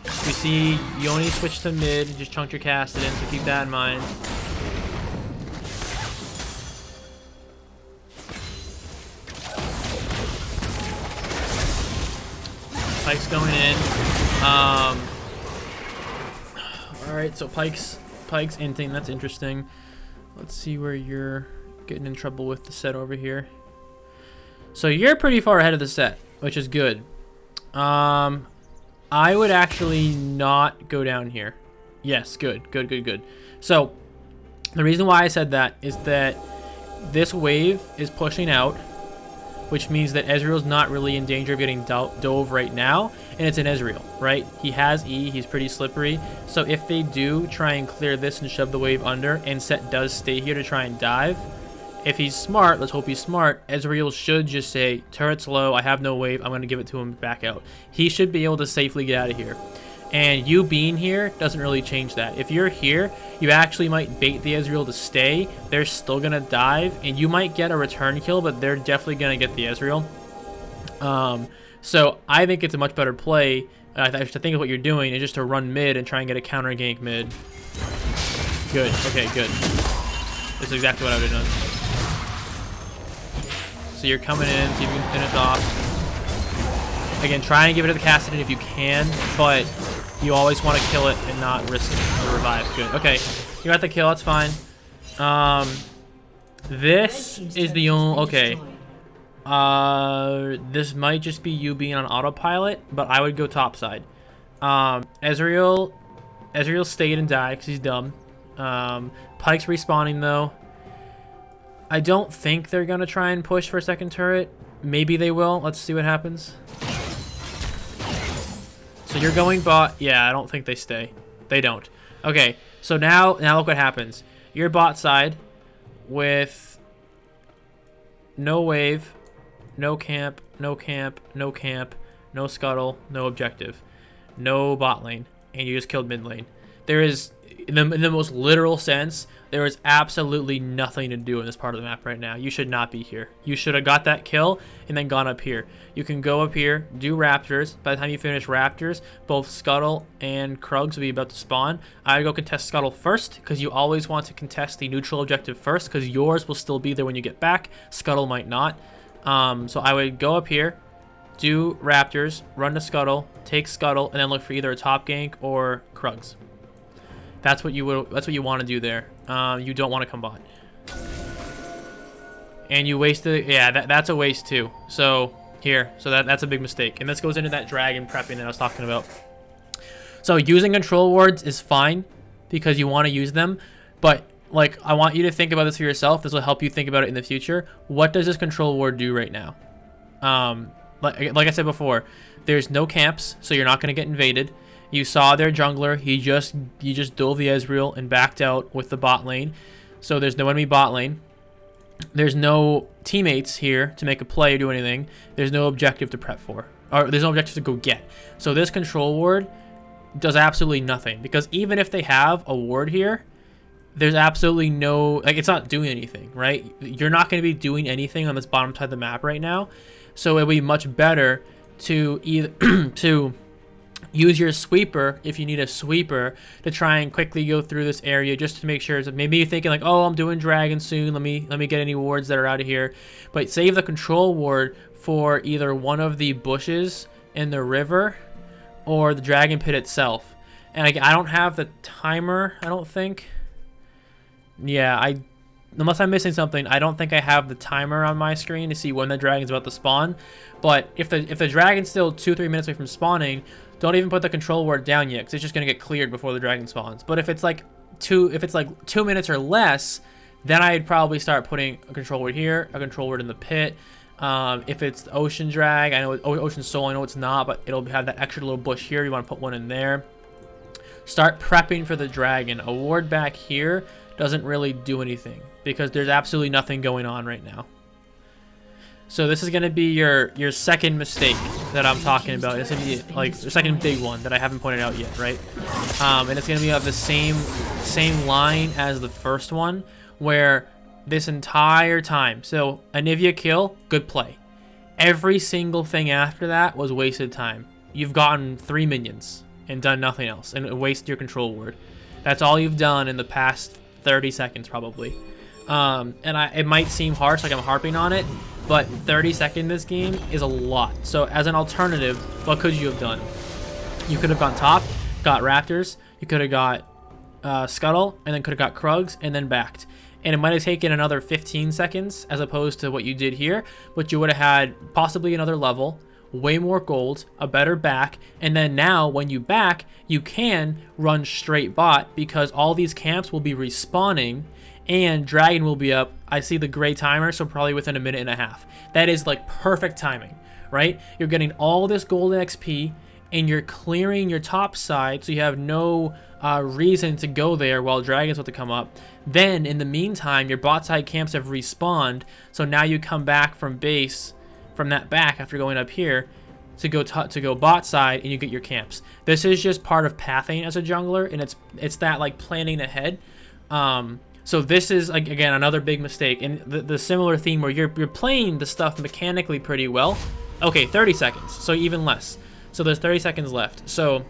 If you see Yoni switch to mid, just chunk your cast it in, so keep that in mind. Pike's going in. Alright, so Pike's inting, that's interesting. Let's see where you're getting in trouble with the set over here. So you're pretty far ahead of the set, which is good. I would actually not go down here. Yes, good. So the reason why I said that is that this wave is pushing out, which means that Ezreal's not really in danger of getting dove right now, and it's an Ezreal, right? He has E, he's pretty slippery, so if they do try and clear this and shove the wave under, and Set does stay here to try and dive, if he's smart, let's hope he's smart, Ezreal should just say, turret's low, I have no wave, I'm going to give it to him back out. He should be able to safely get out of here. And you being here doesn't really change that. If you're here, you actually might bait the Ezreal to stay. They're still going to dive, and you might get a return kill, but they're definitely going to get the Ezreal. So I think it's a much better play, I think of what you're doing, is just to run mid and try and get a counter gank mid. Good. Okay, good. This is exactly what I would have done. So you're coming in, see if you can finish off. Again, try and give it to the Cassidy if you can, but you always want to kill it and not risk the revive. Good. Okay, you got the kill. That's fine. This is the only... Okay. This might just be you being on autopilot, but I would go topside. Ezreal stayed and died because he's dumb. Pike's respawning though. I don't think they're gonna try and push for a second turret. Maybe they will. Let's see what happens. So you're going bot. Yeah, I don't think they stay. They don't. Okay, so now look what happens. Your bot side with no wave, no camp, no camp, no camp, no scuttle, no objective, no bot lane, and you just killed mid lane. There is, in the most literal sense, there is absolutely nothing to do in this part of the map right now. You should not be here. You should have got that kill and then gone up here. You can go up here, do Raptors. By the time you finish Raptors, both Scuttle and Krugs will be about to spawn. I would go contest Scuttle first, because you always want to contest the neutral objective first, because yours will still be there when you get back. Scuttle might not. So I would go up here, do Raptors, run to Scuttle, take Scuttle, and then look for either a top gank or Krugs. That's what you want to do there. You don't want to come bot. And you wasted, yeah, that's a waste too. So here, so that's a big mistake. And this goes into that dragon prepping that I was talking about. So using control wards is fine because you want to use them, but like I want you to think about this for yourself. This will help you think about it in the future. What does this control ward do right now? Like I said before, there's no camps, so you're not going to get invaded. You saw their jungler. He just dove the Ezreal and backed out with the bot lane. So there's no enemy bot lane. There's no teammates here to make a play or do anything. There's no objective to prep for. Or there's no objective to go get. So this control ward does absolutely nothing. Because even if they have a ward here, there's absolutely no... Like, it's not doing anything, right? You're not going to be doing anything on this bottom side of the map right now. So it'll be much better to either... to use your sweeper if you need a sweeper to try and quickly go through this area just to make sure. So maybe you're thinking like, oh, I'm doing dragon soon. Let me get any wards that are out of here. But save the control ward for either one of the bushes in the river or the dragon pit itself. And I don't have the timer, I don't think. Yeah, unless I'm missing something, I don't think I have the timer on my screen to see when the dragon's about to spawn. But if the dragon's still 2-3 minutes away from spawning, don't even put the control ward down yet, because it's just gonna get cleared before the dragon spawns. But if it's like 2 minutes or less, then I'd probably start putting a control ward here, a control ward in the pit. If it's the ocean drag, I know ocean soul, I know it's not, but it'll have that extra little bush here. You want to put one in there. Start prepping for the dragon. A ward back here doesn't really do anything because there's absolutely nothing going on right now. So this is going to be your second mistake that I'm talking about. It's going to be like the second big one that I haven't pointed out yet, right? And it's going to be of the same line as the first one, where this entire time, so Anivia kill, good play. Every single thing after that was wasted time. You've gotten 3 minions and done nothing else, and wasted your control ward. That's all you've done in the past 30 seconds probably. It might seem harsh, like I'm harping on it, but 30 seconds in this game is a lot. So as an alternative, what could you have done? You could have gone top, got Raptors, you could have got Scuttle, and then could have got Krugs, and then backed. And it might have taken another 15 seconds as opposed to what you did here, but you would have had possibly another level, way more gold, a better back, and then now when you back, you can run straight bot because all these camps will be respawning and dragon will be up. I see the gray timer, so probably within a minute and a half. That is like perfect timing, right? You're getting all this gold XP and you're clearing your top side, so you have no reason to go there while dragons about to come up. Then in the meantime, your bot side camps have respawned, so now you come back from base, from that back after going up here to go bot side, and you get your camps. This is just part of pathing as a jungler, and it's that like planning ahead. So this is again another big mistake, and the similar theme where you're playing the stuff mechanically pretty well. Okay, 30 seconds, so even less. So there's 30 seconds left. So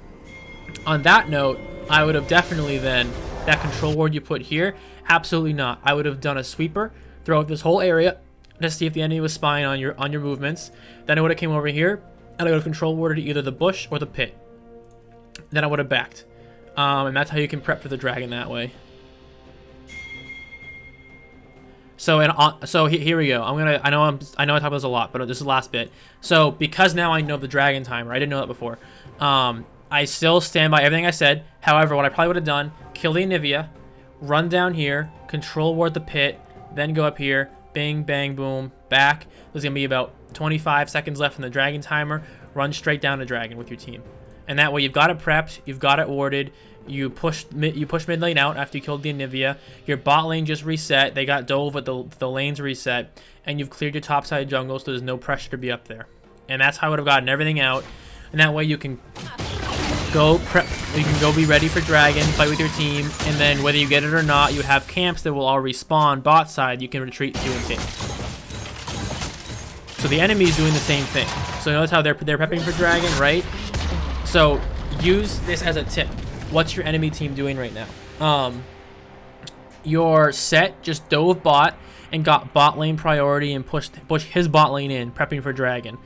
on that note, I would have definitely then, that control ward you put here, absolutely not. I would have done a sweeper throughout this whole area to see if the enemy was spying on your movements. Then I would have came over here and I would have control warded either the bush or the pit. Then I would have backed. And that's how you can prep for the dragon that way. So here we go. I know I talk about this a lot, but this is the last bit. So because now I know the dragon timer, I didn't know that before. I still stand by everything I said. However, what I probably would have done, kill the Anivia, run down here, control ward the pit, then go up here, bing, bang, boom, back. There's gonna be about 25 seconds left in the dragon timer. Run straight down to dragon with your team, and that way you've got it prepped, you've got it warded. You pushed mid lane out after you killed the Anivia. Your bot lane just reset. They got dove, but the lanes reset, and you've cleared your top side jungle, so there's no pressure to be up there. And that's how I would have gotten everything out. And that way you can go prep. You can go be ready for dragon, fight with your team, and then whether you get it or not, you have camps that will all respawn bot side. You can retreat to and take. So the enemy is doing the same thing. So notice how they're prepping for dragon, right? So use this as a tip. What's your enemy team doing right now? Your set just dove bot and got bot lane priority and pushed his bot lane in, prepping for dragon.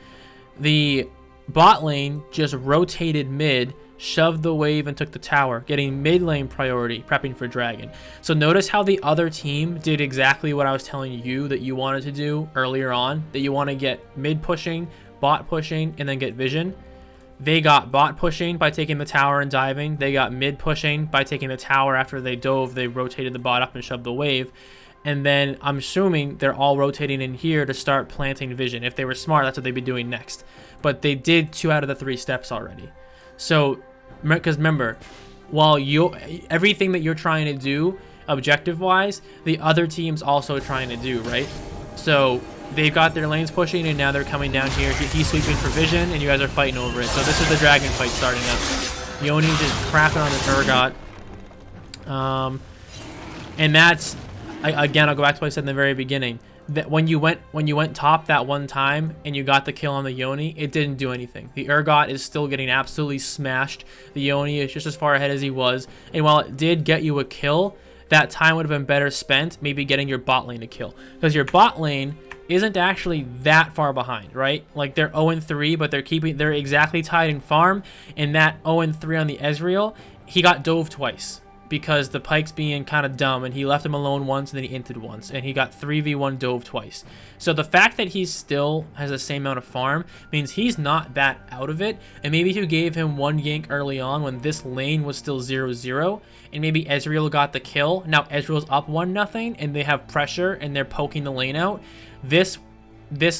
The bot lane just rotated mid, shoved the wave, and took the tower, getting mid lane priority, prepping for dragon. So notice how the other team did exactly what I was telling you that you wanted to do earlier on, that you want to get mid pushing, bot pushing, and then get vision. They got bot pushing by taking the tower and diving. They got mid pushing by taking the tower after they dove. They rotated the bot up and shoved the wave. And then I'm assuming they're all rotating in here to start planting vision. If they were smart, that's what they'd be doing next. But they did 2 out of the 3 steps already. So, because remember, while everything that you're trying to do objective-wise, the other team's also trying to do, right? So they've got their lanes pushing, and now they're coming down here. He's sweeping for vision, and you guys are fighting over it. So this is the dragon fight starting up. Yoni just cracking on this Urgot. And that's, again, I'll go back to what I said in the very beginning. That when you went top that one time and you got the kill on the Yoni, it didn't do anything. The Urgot is still getting absolutely smashed. The Yoni is just as far ahead as he was. And while it did get you a kill, that time would have been better spent maybe getting your bot lane to kill. Because your bot lane isn't actually that far behind, right? Like they're 0-3, but they're exactly tied in farm. And that 0-3 on the Ezreal, he got dove twice because the Pyke's being kind of dumb, and he left him alone once and then he inted once, and he got 3v1 dove twice. So the fact that he still has the same amount of farm means he's not that out of it. And maybe if you gave him one gank early on when this lane was still 0-0, and maybe Ezreal got the kill, now Ezreal's up 1-0 and they have pressure and they're poking the lane out, this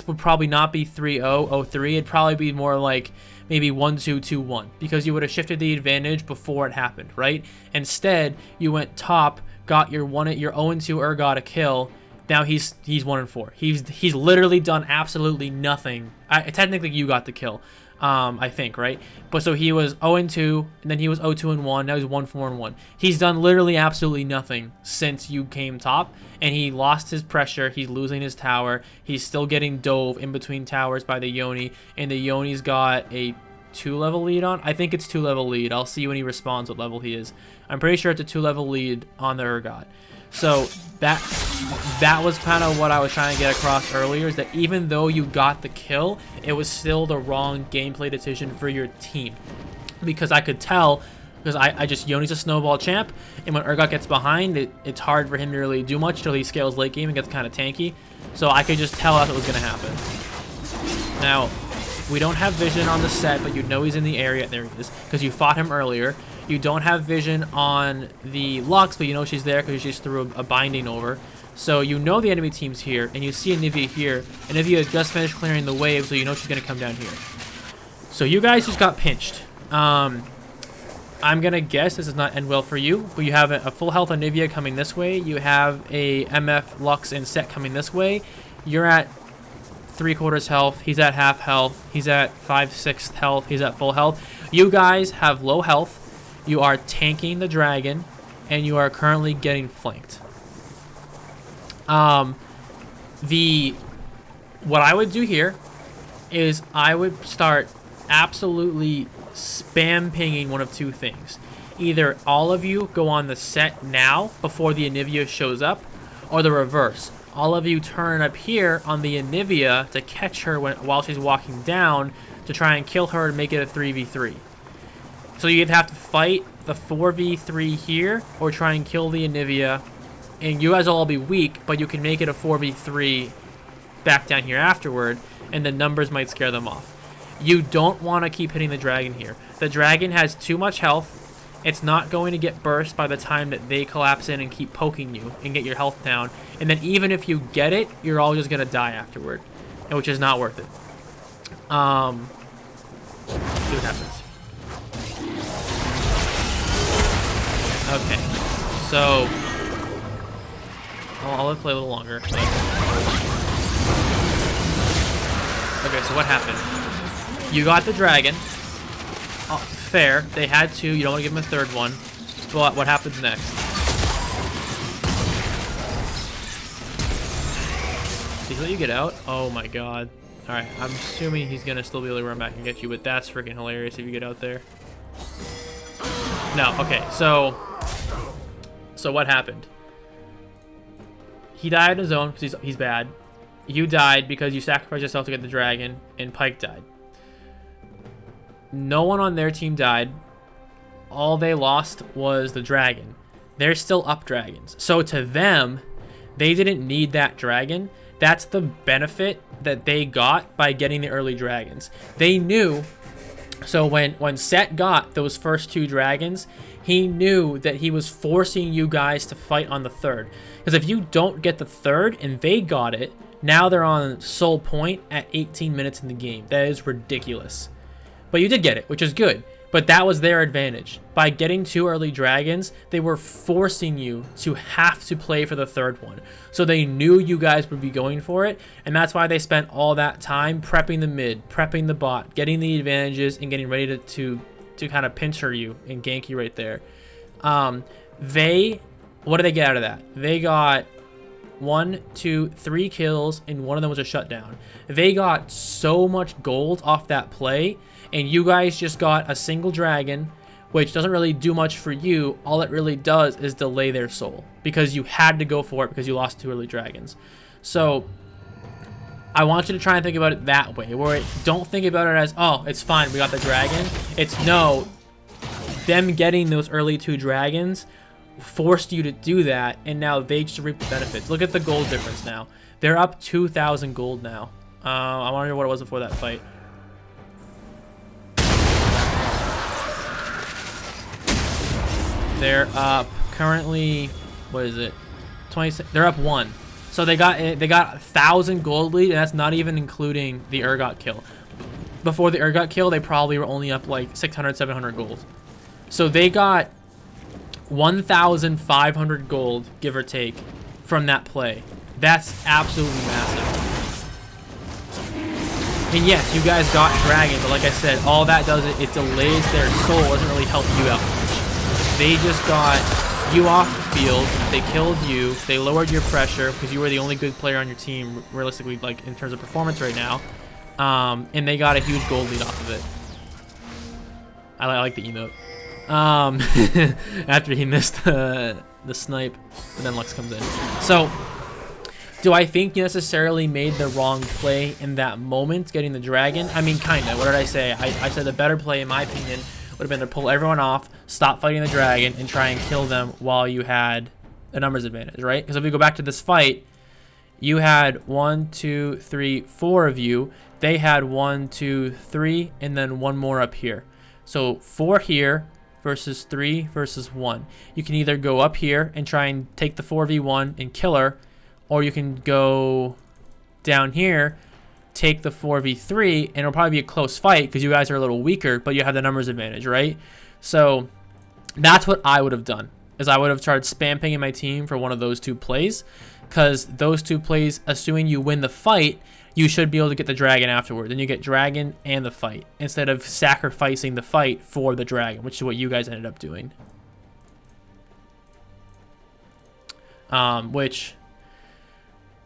would probably not be 3-0, 0-3. It'd probably be more like maybe 1-2, 2-1, because you would have shifted the advantage before it happened, right? Instead, you went top, got your 0-2 Urgot a kill. Now he's 1-4. He's literally done absolutely nothing. Technically, you got the kill, I think, right? But so he was 0-2, and then he was 0-2-1. Now he's 1-4-1. He's done literally absolutely nothing since you came top, and he lost his pressure. He's losing his tower. He's still getting dove in between towers by the Yoni, and the Yoni's got a 2-level lead on. I think it's 2-level lead. I'll see when he responds what level he is. I'm pretty sure it's a 2-level lead on the Urgot. So that was kind of what I was trying to get across earlier, is that even though you got the kill, it was still the wrong gameplay decision for your team. Because I could tell, because Yoni's a snowball champ, and when Urgot gets behind, it's hard for him to really do much till he scales late game and gets kind of tanky. So I could just tell that's what was going to happen. Now, we don't have vision on the set, but you know he's in the area. There he is, because you fought him earlier. You don't have vision on the Lux, but you know she's there because she just threw a binding over. So you know the enemy team's here, and you see Anivia here. Anivia just finished clearing the wave, so you know she's going to come down here. So you guys just got pinched. I'm going to guess this does not end well for you, but you have a full health Anivia coming this way. You have a MF, Lux, and Set coming this way. You're at 3/4 health. He's at half health. He's at 5/6 health. He's at full health. You guys have low health. You are tanking the dragon, and you are currently getting flanked. What I would do here is I would start absolutely spam pinging one of two things. Either all of you go on the set now before the Anivia shows up, or the reverse. All of you turn up here on the Anivia to catch her while she's walking down to try and kill her and make it a 3v3. So you either have to fight the 4v3 here or try and kill the Anivia, and you guys will all be weak, but you can make it a 4v3 back down here afterward, and the numbers might scare them off. You don't want to keep hitting the dragon here. The dragon has too much health. It's not going to get burst by the time that they collapse in and keep poking you and get your health down. And then even if you get it, you're all just going to die afterward, which is not worth it. See what happens. Okay, so I'll let it play a little longer. Okay, so what happened? You got the dragon. Oh, fair. They had two. You don't want to give them a third one. But what happens next? Did he let you get out? Oh my god. Alright, I'm assuming he's gonna still be able to run back and get you, but that's freaking hilarious if you get out there. No, okay, so what happened? He died on his own because he's bad. You died because you sacrificed yourself to get the dragon, and Pike died. No one on their team died. All they lost was the dragon. They're still up dragons. So to them, they didn't need that dragon. That's the benefit that they got by getting the early dragons. They knew, so when Set got those first two dragons, he knew that he was forcing you guys to fight on the third. Because if you don't get the third and they got it, now they're on sole point at 18 minutes in the game. That is ridiculous. But you did get it, which is good. But that was their advantage. By getting two early dragons, they were forcing you to have to play for the third one. So they knew you guys would be going for it, and that's why they spent all that time prepping the mid, prepping the bot, getting the advantages, and getting ready to kind of pincer you and gank you right there. What did they get out of that? They got 1, 2, 3 kills, and one of them was a shutdown. They got so much gold off that play, and you guys just got a single dragon, which doesn't really do much for you. All it really does is delay their soul, because you had to go for it because you lost 2 early dragons. So I want you to try and think about it that way, where don't think about it as, oh, it's fine, we got the dragon. It's no, them getting those early 2 dragons forced you to do that, and now they just reap the benefits. Look at the gold difference now. They're up 2,000 gold now. I wonder what it was before that fight. They're up currently, what is it? 20. They're up 1. So they got 1,000 gold lead, and that's not even including the Urgot kill. Before the Urgot kill, they probably were only up like 600, 700 gold. So they got 1,500 gold, give or take, from that play. That's absolutely massive. And yes, you guys got dragon, but like I said, all that does it delays their soul. It doesn't really help you out much. They just got you off the field. They killed you. They lowered your pressure because you were the only good player on your team, realistically, like in terms of performance right now. And they got a huge gold lead off of it. I like the emote. After he missed the snipe, and then Lux comes in. So, do I think you necessarily made the wrong play in that moment, getting the dragon? I mean, kind of. What did I say? I said the better play, in my opinion, would have been to pull everyone off, stop fighting the dragon, and try and kill them while you had a numbers advantage, right? Because if we go back to this fight, you had 1, 2, 3, 4 of you. They had 1, 2, 3, and then one more up here. So 4 here versus 3 versus 1. You can either go up here and try and take the 4v1 and kill her, or you can go down here, take the 4v3, and it'll probably be a close fight because you guys are a little weaker, but you have the numbers advantage, right? So that's what I would have done, is I would have started spam pinging my team for one of those 2 plays, because those 2 plays, assuming you win the fight, you should be able to get the dragon afterward. Then you get dragon and the fight, instead of sacrificing the fight for the dragon, which is what you guys ended up doing. Which,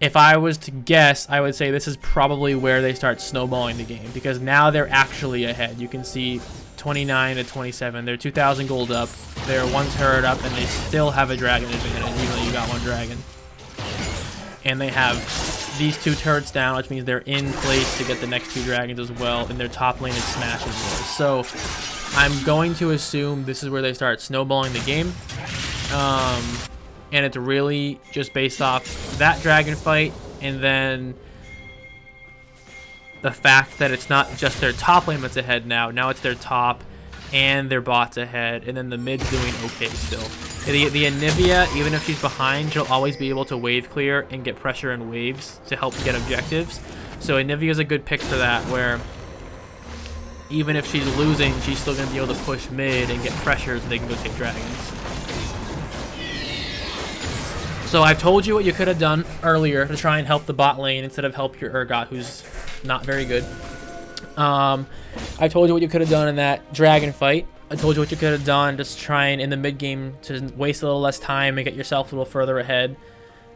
if I was to guess, I would say this is probably where they start snowballing the game, because now they're actually ahead. You can see 29 to 27. They're 2,000 gold up. They're 1 turret up, and they still have a dragon advantage, even though you got 1 dragon. And they have these 2 turrets down, which means they're in place to get the next 2 dragons as well, and their top lane is smashing yours. So I'm going to assume this is where they start snowballing the game. And it's really just based off that dragon fight, and then the fact that it's not just their top lane that's ahead now. Now it's their top and their bots ahead, and then the mid's doing okay still. The Anivia, even if she's behind, she'll always be able to wave clear and get pressure in waves to help get objectives. So Anivia is a good pick for that, where even if she's losing, she's still going to be able to push mid and get pressure so they can go take dragons. So I've told you what you could have done earlier to try and help the bot lane instead of help your Urgot, who's not very good. I told you what you could have done in that dragon fight. I told you what you could have done just trying in the mid game to waste a little less time and get yourself a little further ahead.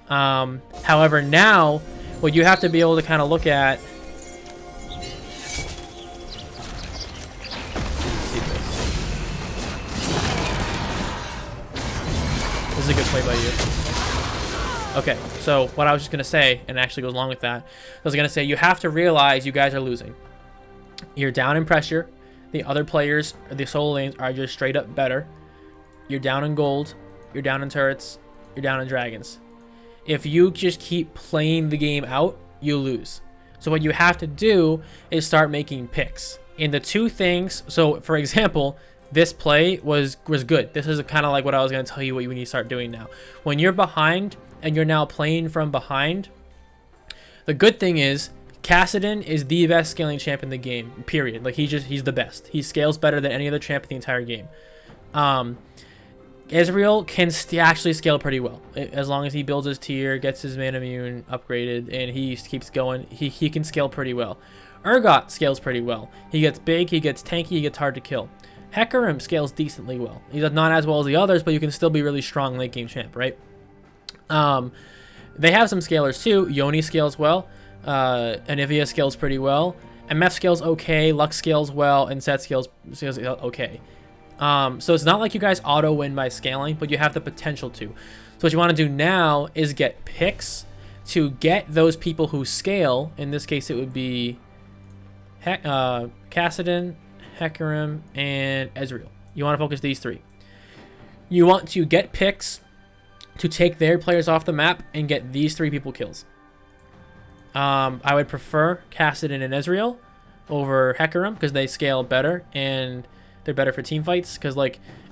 However, now what you have to be able to kind of look at. This is a good play by you. Okay, so what I was just going to say, and it actually goes along with that, I was going to say you have to realize you guys are losing. You're down in pressure. The other players, the solo lanes, are just straight up better. You're down in gold. You're down in turrets. You're down in dragons. If you just keep playing the game out, you lose. So what you have to do is start making picks. In the two things, so for example, this play was good. This is kind of like what I was going to tell you what you need to start doing now. When you're behind and you're now playing from behind, the good thing is Kassadin is the best scaling champ in the game, period. Like he's the best. He scales better than any other champ in the entire game. Ezreal can actually scale pretty well as long as he builds his tier, gets his mana immune upgraded, and he keeps going. He can scale pretty well. Urgot scales pretty well. He gets big, he gets tanky, he gets hard to kill. Hecarim scales decently well. He's not as well as the others, but you can still be really strong late game champ, right? They have some scalers too. Yoni scales well. Anivia scales pretty well. MF scales okay. Lux scales well. And Set scales okay. So it's not like you guys auto win by scaling, but you have the potential to. So what you want to do now is get picks to get those people who scale. In this case, it would be Kassadin, Hecarim, and Ezreal. You want to focus these three. You want to get picks to take their players off the map and get these three people kills. I would prefer Kassadin and Ezreal over Hecarim because they scale better and they're better for team fights. Because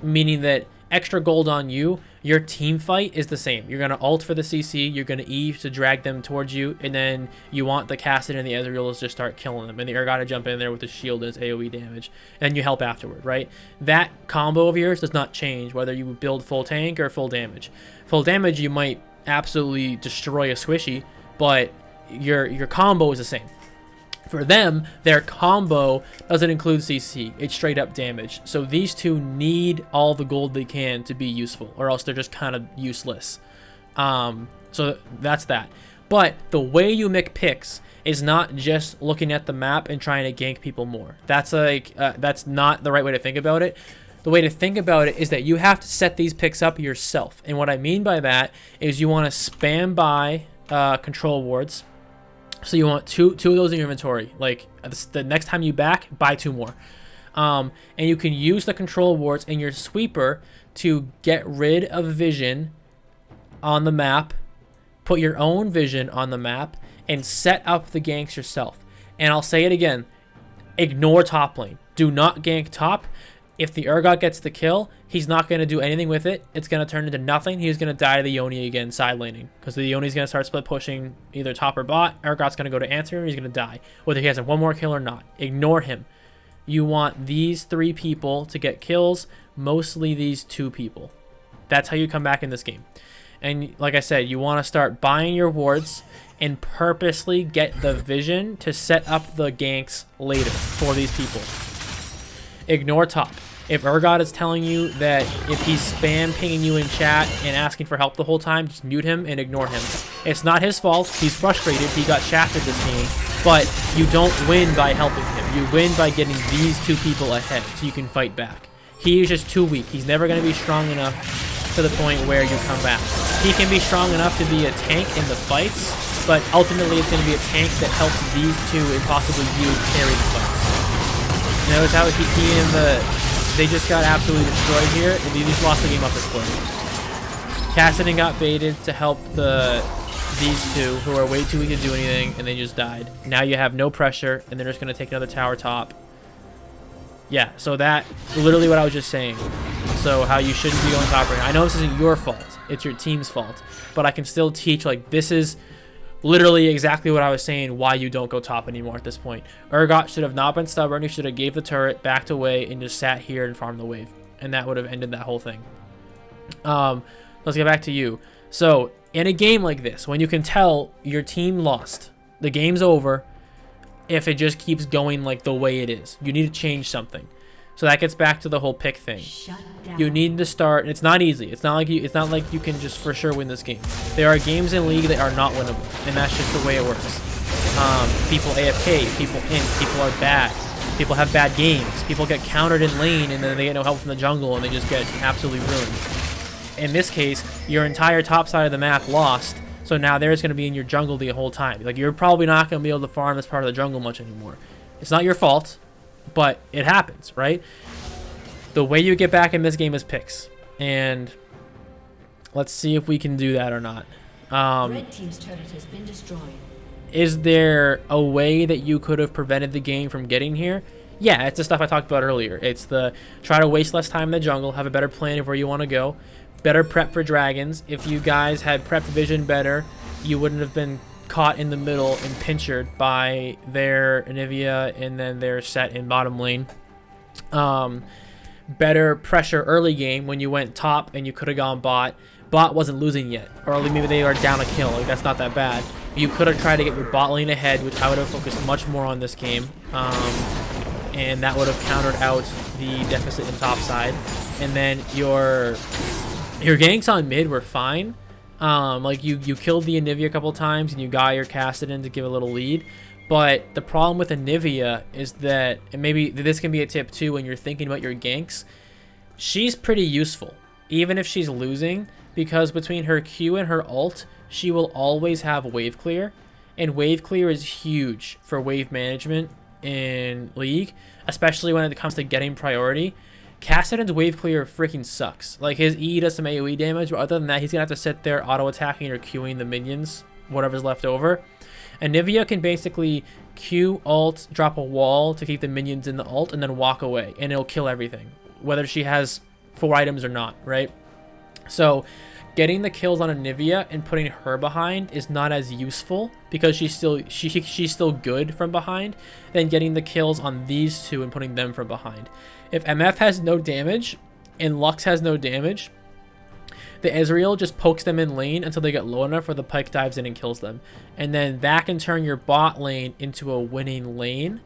meaning that extra gold on you, your team fight is the same. You're gonna ult for the CC, you're gonna E to drag them towards you, and then you want the Kassadin and the Ezreal to just start killing them, and the Urgot to jump in there with the shield and its AOE damage, and you help afterward, right? That combo of yours does not change whether you build full tank or full damage. Full damage, you might absolutely destroy a squishy, but your combo is the same. For them, their combo doesn't include CC. It's straight up damage. So these two need all the gold they can to be useful, or else they're just kind of useless. So that's that. But the way you make picks is not just looking at the map and trying to gank people more. That's that's not the right way to think about it. The way to think about it is that you have to set these picks up yourself. And what I mean by that is you want to spam by control wards. So you want two of those in your inventory. Like the next time you back, buy 2 more. And you can use the control wards in your sweeper to get rid of vision on the map, put your own vision on the map, and set up the ganks yourself. And I'll say it again, ignore top lane. Do not gank top. If the Urgot gets the kill, he's not going to do anything with it. It's going to turn into nothing. He's going to die to the Yoni again, side laning. Because the Yoni's going to start split pushing either top or bot. Urgot's going to go to answer him. He's going to die. Whether he has one more kill or not. Ignore him. You want these 3 people to get kills. Mostly these 2 people. That's how you come back in this game. And like I said, you want to start buying your wards and purposely get the vision to set up the ganks later for these people. Ignore top. If Urgot is telling you that if he's spam pinging you in chat and asking for help the whole time, just mute him and ignore him. It's not his fault. He's frustrated. He got shafted this game. But you don't win by helping him. You win by getting these 2 people ahead so you can fight back. He is just too weak. He's never going to be strong enough to the point where you come back. He can be strong enough to be a tank in the fights, but ultimately it's going to be a tank that helps these 2 and possibly you carry the fights. Notice how he and they just got absolutely destroyed here, and they just lost the game off this play. Kassadin got baited to help these 2 who are way too weak to do anything, and they just died. Now you have no pressure, and they're just going to take another tower top. Yeah, so that literally what I was just saying. So how you shouldn't be going top right now. I know this isn't your fault. It's your team's fault. But I can still teach, this is literally exactly what I was saying, why you don't go top anymore at this point. Urgot should have not been stubborn. He should have gave the turret, backed away, and just sat here and farmed the wave. And that would have ended that whole thing. Let's get back to you. So in a game like this, when you can tell your team lost, the game's over, if it just keeps going like the way it is, you need to change something. So that gets back to the whole pick thing. You need to start, and it's not easy. It's not like you can just for sure win this game. There are games in League that are not winnable, and that's just the way it works. People AFK, people int, people are bad. People have bad games. People get countered in lane, and then they get no help from the jungle, and they just get absolutely ruined. In this case, your entire top side of the map lost, so now they're just going to be in your jungle the whole time. Like, you're probably not going to be able to farm this part of the jungle much anymore. It's not your fault, but it happens, right? The way you get back in this game is picks, and let's see if we can do that or not. Red team's turret has been destroyed. Is there a way that you could have prevented the game from getting here? Yeah, it's the stuff I talked about earlier. It's the try to waste less time in the jungle, have a better plan of where you want to go, better prep for dragons. If you guys had prepped vision better, you wouldn't have been caught in the middle and pinchered by their Anivia and then their set in bottom lane. Better pressure early game when you went top and you could have gone bot. Bot wasn't losing yet, or maybe they are down a kill. Like, that's not that bad. You could have tried to get your bot lane ahead, which I would have focused much more on this game, and that would have countered out the deficit in top side. And then your ganks on mid were fine. Like, you killed the Anivia a couple times and you got your Kassadin to give a little lead. But the problem with Anivia is that, and maybe this can be a tip too when you're thinking about your ganks, she's pretty useful, even if she's losing, because between her Q and her ult, she will always have wave clear, and wave clear is huge for wave management in League, especially when it comes to getting priority. Kassadin's wave clear freaking sucks. Like, his E does some AoE damage, but other than that, he's gonna have to sit there auto-attacking or queuing the minions, whatever's left over. Anivia can basically Q, ult, drop a wall to keep the minions in the ult, and then walk away, and it'll kill everything, whether she has 4 items or not, right? So getting the kills on Anivia and putting her behind is not as useful, because she's still good from behind, than getting the kills on these two and putting them from behind. If MF has no damage and Lux has no damage, the Ezreal just pokes them in lane until they get low enough where the Pyke dives in and kills them. And then that can turn your bot lane into a winning lane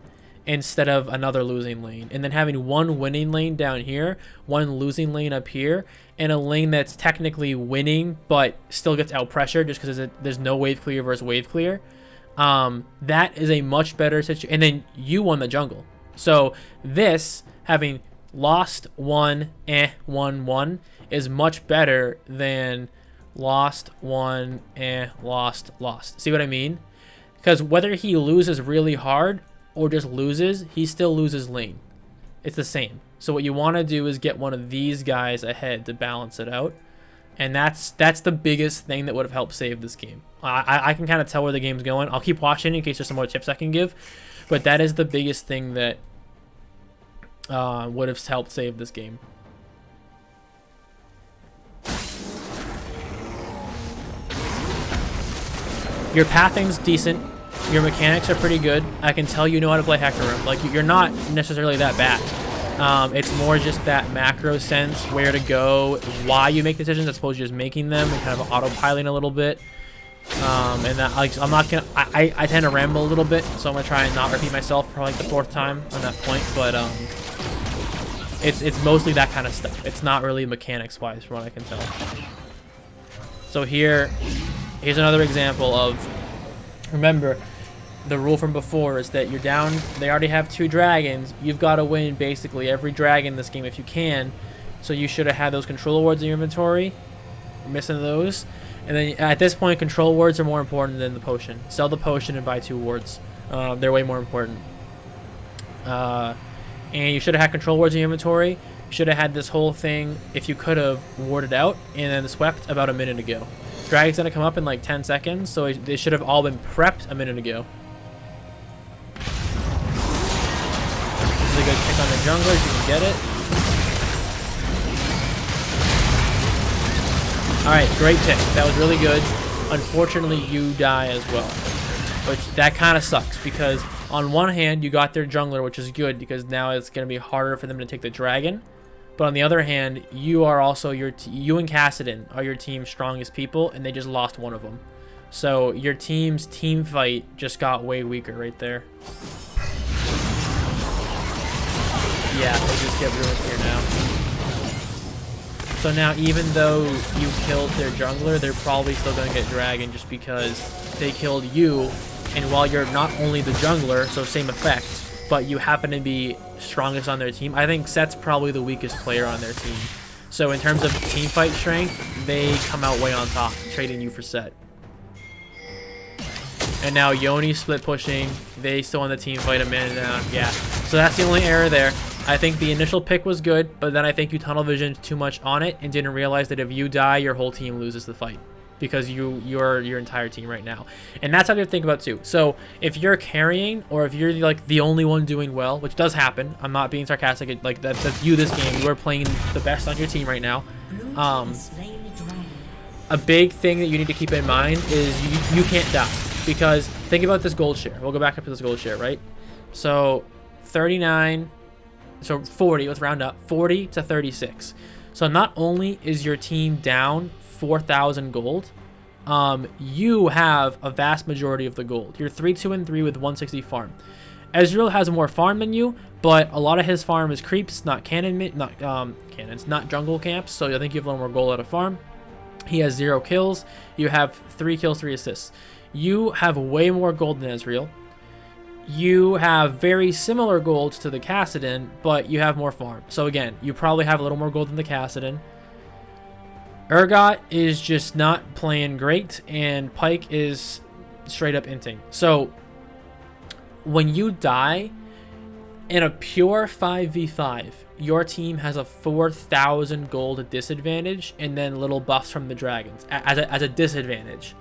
instead of another losing lane. And then having one winning lane down here, one losing lane up here, and a lane that's technically winning but still gets out pressured just because there's no wave clear versus wave clear. That is a much better situation. And then you won the jungle. So this, having lost 1, won 1, is much better than lost 1, lost. See what I mean? Because whether he loses really hard or just loses, he still loses lane. It's the same. So what you want to do is get one of these guys ahead to balance it out. And that's the biggest thing that would have helped save this game. I can kind of tell where the game's going. I'll keep watching in case there's some more tips I can give. But that is the biggest thing that would have helped save this game. Your pathing's decent. Your mechanics are pretty good. I can tell you know how to play Hacker Room. Like, you're not necessarily that bad. It's more just that macro sense, where to go, why you make decisions as opposed to just making them and kind of autopiloting a little bit. And that, like, I'm not gonna. I tend to ramble a little bit, so I'm gonna try and not repeat myself for like the 4th time on that point. But it's mostly that kind of stuff. It's not really mechanics wise, from what I can tell. So here's another example of, remember, the rule from before is that you're down, they already have 2 dragons, you've got to win basically every dragon in this game if you can. So you should have had those control wards in your inventory. You're missing those. And then at this point, control wards are more important than the potion. Sell the potion and buy 2 wards. They're way more important. And you should have had control wards in your inventory. You should have had this whole thing, if you could have, warded out and then swept about a minute ago. Dragon's gonna come up in like 10 seconds, so they should have all been prepped a minute ago. This is a good pick on the jungler if you can get it. Alright, great pick. That was really good. Unfortunately, you die as well. Which, that kind of sucks, because on one hand, you got their jungler, which is good, because now it's going to be harder for them to take the dragon. But on the other hand, you are also you and Kassadin are your team's strongest people, and they just lost one of them. So your team's team fight just got way weaker right there. Yeah, they just get ruined here now. So now, even though you killed their jungler, they're probably still going to get Dragon just because they killed you. And while you're not only the jungler, so same effect, but you happen to be strongest on their team, I think Set's probably the weakest player on their team. So in terms of team fight strength, they come out way on top, trading you for Set. And now Yoni split pushing. They still on the team fight a minute down. Yeah, so that's the only error there. I think the initial pick was good, but then I think you tunnel visioned too much on it and didn't realize that if you die, your whole team loses the fight because you're your entire team right now. And that's how you think about too. So if you're carrying, or if you're like the only one doing well, which does happen, I'm not being sarcastic, like that's you this game. You are playing the best on your team right now. A big thing that you need to keep in mind is you can't die, because think about this gold share. We'll go back up to this gold share, right? So 39, so 40, let's round up, 40 to 36. So not only is your team down 4,000 gold, you have a vast majority of the gold. You're 3-2 and 3 with 160 farm. Ezreal has more farm than you, but a lot of his farm is creeps, not cannons, not jungle camps. So I think you have a little more gold out of farm. He has 0 kills. You have 3 kills, 3 assists. You have way more gold than Ezreal. You have very similar golds to the Kassadin, but you have more farm. So again, you probably have a little more gold than the Kassadin. Urgot is just not playing great, and Pyke is straight up inting. So when you die in a pure 5v5, your team has a 4,000 gold disadvantage, and then little buffs from the dragons as a disadvantage.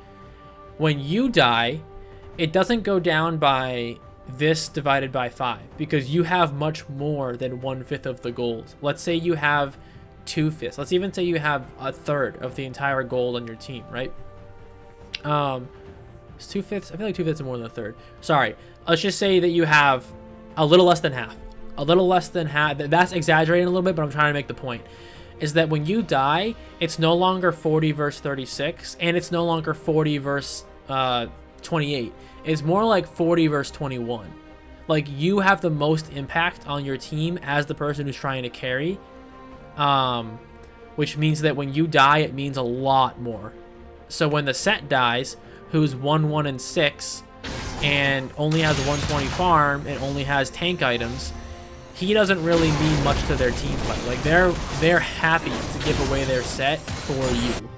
When you die, it doesn't go down by this divided by 5, because you have much more than 1/5 of the gold. Let's say you have 2/5. Let's even say you have 1/3 of the entire gold on your team, right? It's 2/5. I feel like 2/5 is more than 1/3. Sorry. Let's just say that you have a little less than half. A little less than half. That's exaggerating a little bit, but I'm trying to make the point. Is that when you die, it's no longer 40 versus 36, and it's no longer 40 versus 28. It's more like 40 versus 21. Like, you have the most impact on your team as the person who's trying to carry, which means that when you die, it means a lot more. So when the Set dies, who's 1-1 and 6 and only has 120 farm and only has tank items, he doesn't really mean much to their team fight. Like, they're happy to give away their Set for you.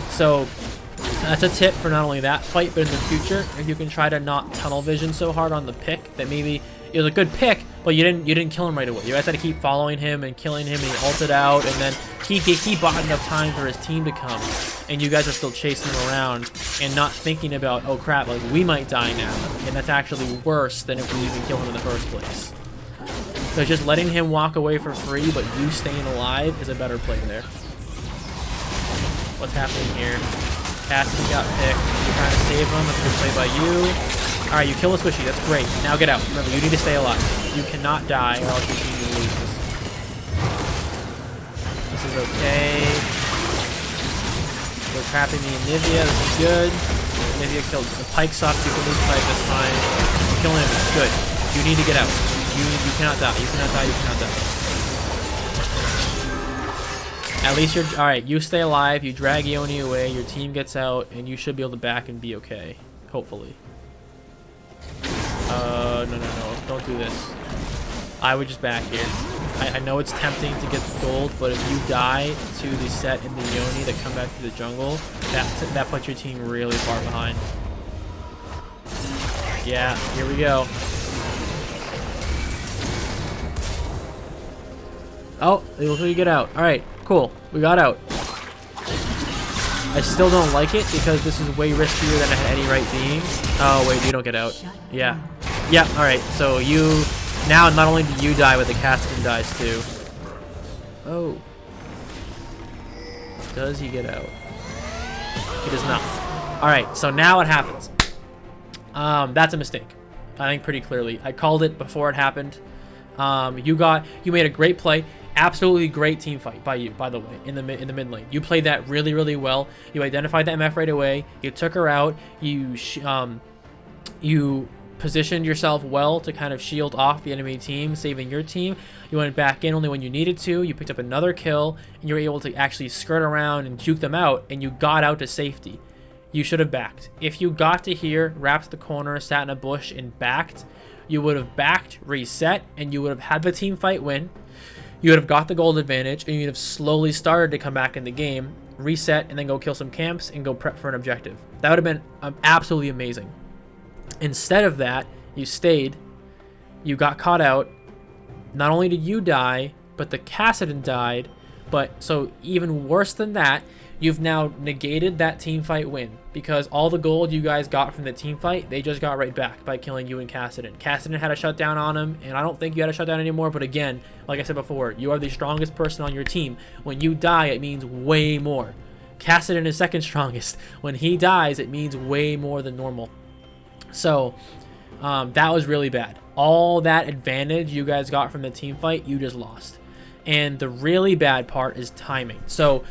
So that's a tip for not only that fight, but in the future, if you can try to not tunnel vision so hard on the pick, that maybe it was a good pick, but you didn't kill him right away. You guys had to keep following him and killing him, and he ulted out, and then he bought enough time for his team to come, and you guys are still chasing him around and not thinking about, oh crap, like we might die now, and that's actually worse than if we even kill him in the first place. So just letting him walk away for free, but you staying alive is a better play there. What's happening here? Cassidy got picked. You're trying to save him. That's a good play by you. Alright, you kill a squishy. That's great. Now get out. Remember, you need to stay alive. You cannot die or else your team will lose this. This is okay. They're trapping me in Nivea. This is good. Nivea killed. The Pyke sucks. You can lose Pyke. That's fine. Kill him. Good. You need to get out. You cannot die. You cannot die. You cannot die. At least you're... Alright, you stay alive, you drag Yoni away, your team gets out, and you should be able to back and be okay. Hopefully. No. Don't do this. I would just back here. I know it's tempting to get the gold, but if you die to the Set and the Yoni that come back to the jungle, that puts your team really far behind. Yeah, here we go. Oh, they will get out. Alright. Cool. We got out. I still don't like it because this is way riskier than I had any right being. Oh, wait. You don't get out. Yeah. Yeah. Alright. So you... Now, not only do you die, but the Kassadin dies too. Oh. Does he get out? He does not. Alright. So now what happens? That's a mistake. I think pretty clearly. I called it before it happened. You made a great play. Absolutely great team fight by you, by the way, in the mid lane. You played that really, really well. You identified that MF right away. You took her out. You positioned yourself well to kind of shield off the enemy team, saving your team. You went back in only when you needed to. You picked up another kill, and you were able to actually skirt around and juke them out, and you got out to safety. You should have backed. If you got to here, wrapped the corner, sat in a bush, and backed, you would have backed, reset, and you would have had the team fight win. You would have got the gold advantage, and you'd have slowly started to come back in the game, reset, and then go kill some camps and go prep for an objective. That would have been absolutely amazing. Instead of that, you stayed, you got caught out. Not only did you die, but the Kassadin died. But so even worse than that, you've now negated that team fight win, because all the gold you guys got from the team fight, they just got right back by killing you and Kassadin. Kassadin had a shutdown on him, and I don't think you had a shutdown anymore, but again, like I said before, you are the strongest person on your team. When you die, it means way more. Kassadin is second strongest. When he dies, it means way more than normal. So that was really bad. All that advantage you guys got from the team fight, you just lost. And the really bad part is timing. So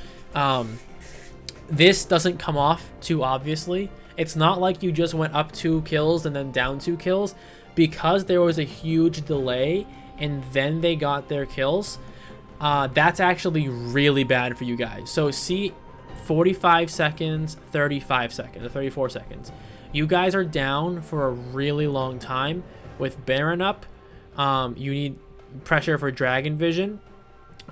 this doesn't come off too obviously. It's not like you just went up 2 kills and then down 2 kills. Because there was a huge delay and then they got their kills, that's actually really bad for you guys. So see, 45 seconds, 35 seconds, or 34 seconds. You guys are down for a really long time with Baron up. You need pressure for Dragon Vision,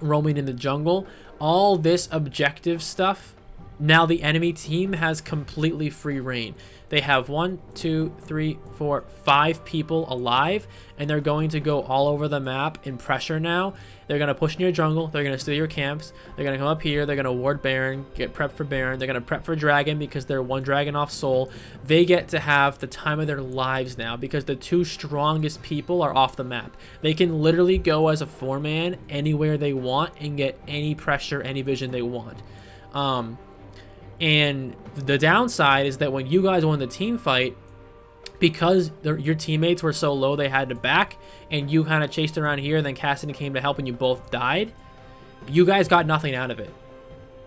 roaming in the jungle. All this objective stuff. Now the enemy team has completely free reign. They have 1, 2, 3, 4, 5 people alive, and they're going to go all over the map in pressure now. They're going to push in your jungle. They're going to steal your camps. They're going to come up here. They're going to ward Baron, get prepped for Baron. They're going to prep for Dragon because they're 1 dragon off soul. They get to have the time of their lives now because the 2 strongest people are off the map. They can literally go as a 4-man anywhere they want and get any pressure, any vision they want. And the downside is that when you guys won the team fight, because your teammates were so low they had to back, and you kind of chased around here, and then Kassadin came to help and you both died, you guys got nothing out of it.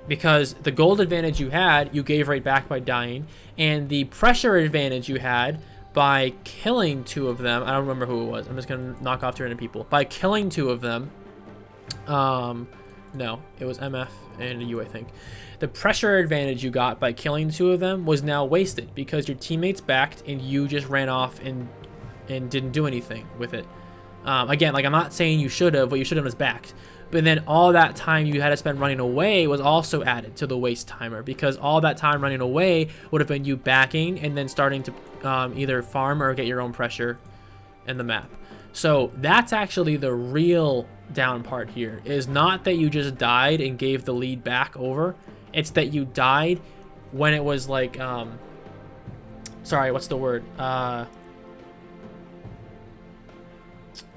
Because the gold advantage you had, you gave right back by dying, and the pressure advantage you had by killing 2 of them, I don't remember who it was, I'm just going to knock off 2 random people, by killing 2 of them, no, it was MF and you, I think. The pressure advantage you got by killing 2 of them was now wasted because your teammates backed and you just ran off and didn't do anything with it. Again, like I'm not saying you should have, what you should have was backed. But then all that time you had to spend running away was also added to the waste timer because all that time running away would have been you backing and then starting to either farm or get your own pressure in the map. So that's actually the real down part here, is not that you just died and gave the lead back over. It's that you died when it was like, sorry, what's the word?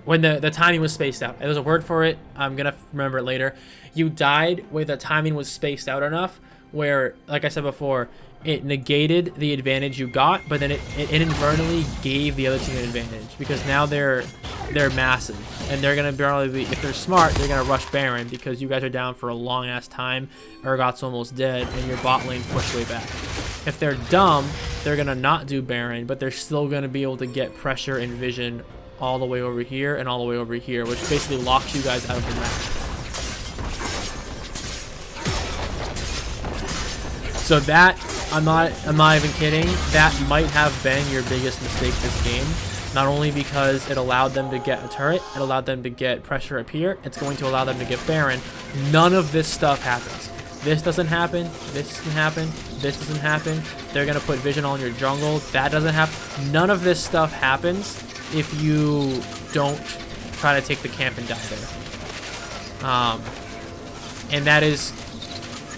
When the timing was spaced out. There's a word for it. I'm going to remember it later. You died where the timing was spaced out enough where, like I said before, it negated the advantage you got, but then it inadvertently gave the other team an advantage because now they're massive and they're gonna barely, if they're smart, they're gonna rush Baron because you guys are down for a long ass time. Urgot's almost dead and your bot lane pushed way back. If they're dumb, they're gonna not do Baron, but they're still gonna be able to get pressure and vision all the way over here and all the way over here, which basically locks you guys out of the map. So that, I'm not even kidding, that might have been your biggest mistake this game. Not only because it allowed them to get a turret, it allowed them to get pressure up here, it's going to allow them to get Baron. None of this stuff happens. This doesn't happen, this doesn't happen, this doesn't happen. They're going to put vision on your jungle, that doesn't happen. None of this stuff happens if you don't try to take the camp and die there. And that is...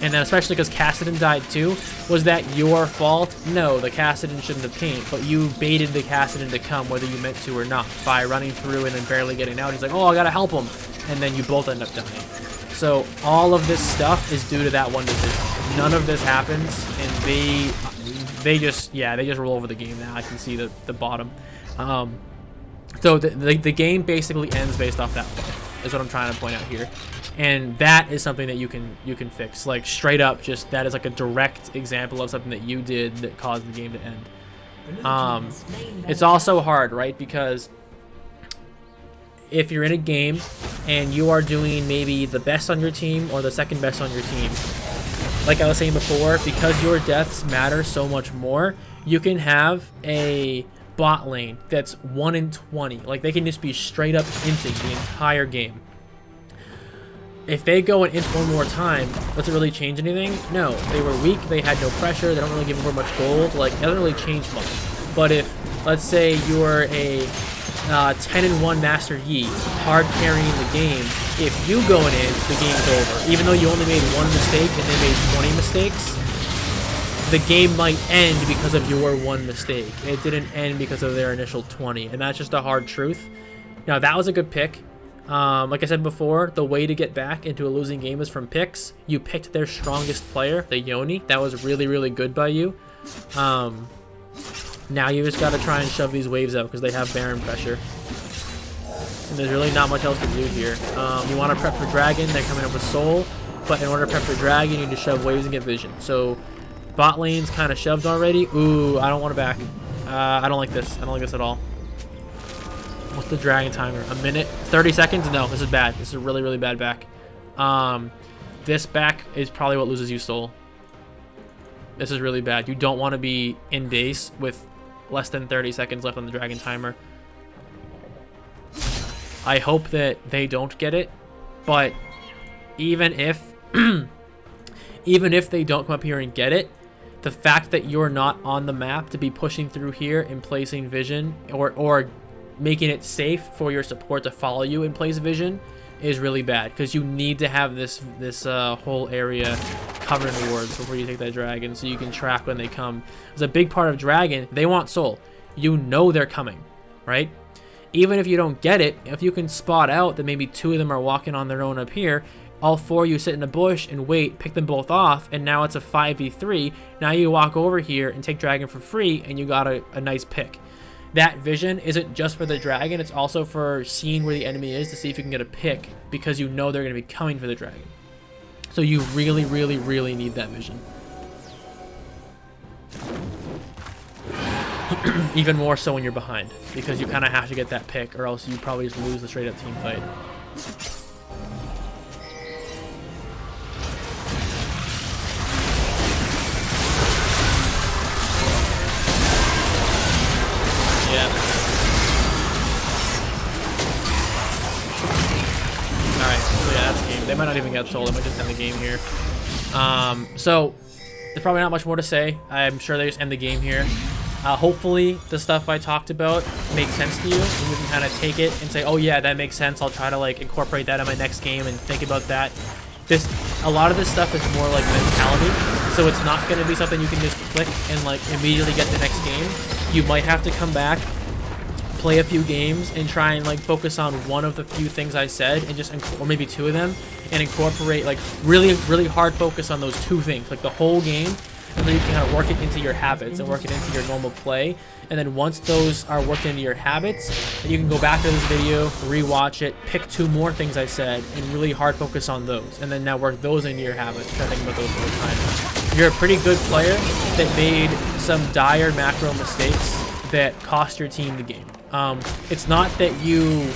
And then especially because Kassadin died too, was that your fault? No, the Kassadin shouldn't have came, but you baited the Kassadin to come whether you meant to or not by running through and then barely getting out. He's like, oh, I gotta help him, and then you both end up dying. So all of this stuff is due to that one decision. None of this happens, and they just roll over the game now. I can see the bottom. So the game basically ends based off that play, is what I'm trying to point out here. And that is something that you can fix. Like, straight up, just that is like a direct example of something that you did that caused the game to end. It's also hard, right? Because if you're in a game and you are doing maybe the best on your team or the second best on your team, like I was saying before, because your deaths matter so much more, you can have a bot lane that's 1 in 20. Like, they can just be straight up inting the entire game. If they go and int one more time, does it really change anything? No. They were weak, they had no pressure, they don't really give them much gold, like, it doesn't really change much. But if, let's say, you're a 10-1 Master Yi, hard carrying the game, if you go in, the game's over. Even though you only made one mistake and they made 20 mistakes, the game might end because of your one mistake. It didn't end because of their initial 20, and that's just a hard truth. Now, that was a good pick. Like I said before, the way to get back into a losing game is from picks. You picked their strongest player, the Yoni. That was really, really good by you. Now you just got to try and shove these waves out because they have Baron pressure. And there's really not much else to do here. You want to prep for Dragon. They're coming up with Soul. But in order to prep for Dragon, you need to shove waves and get Vision. So bot lane's kind of shoved already. Ooh, I don't want to back. I don't like this. I don't like this at all. What's the Dragon timer? A minute? 30 seconds? No, this is bad. This is a really, really bad back. This back is probably what loses you Soul. This is really bad. You don't want to be in base with less than 30 seconds left on the Dragon timer. I hope that they don't get it, but even if even if they don't come up here and get it, the fact that you're not on the map to be pushing through here and placing Vision or making it safe for your support to follow you and place Vision is really bad, because you need to have this whole area covered in wards before you take that Dragon, so you can track when they come. It's a big part of Dragon. They want Soul. You know they're coming, right? Even if you don't get it, if you can spot out that maybe 2 of them are walking on their own up here, all 4 of you sit in a bush and wait, pick them both off, and now it's a 5v3. Now you walk over here and take Dragon for free, and you got a nice pick. That Vision isn't just for the Dragon, it's also for seeing where the enemy is to see if you can get a pick, because you know they're going to be coming for the Dragon. So you really, really, really need that Vision. Even more so when you're behind, because you kind of have to get that pick, or else you probably just lose the straight up team fight. Yeah. Alright, so yeah, that's the game. They might not even get sold. They might just end the game here. So, there's probably not much more to say. I'm sure they just end the game here. Hopefully, the stuff I talked about makes sense to you, and you can kind of take it and say, oh yeah, that makes sense. I'll try to like incorporate that in my next game and think about that. A lot of this stuff is more like mentality, so it's not going to be something you can just click and like immediately get the next game. You might have to come back, play a few games, and try and like focus on one of the few things I said, and just, or maybe 2 of them, and incorporate like really, really hard focus on those 2 things, like the whole game, and then you can kind of work it into your habits and work it into your normal play. And then once those are worked into your habits, then you can go back to this video, rewatch it, pick 2 more things I said, and really hard focus on those, and then now work those into your habits. Try to think about those over time. You're a pretty good player that made some dire macro mistakes that cost your team the game. It's not that you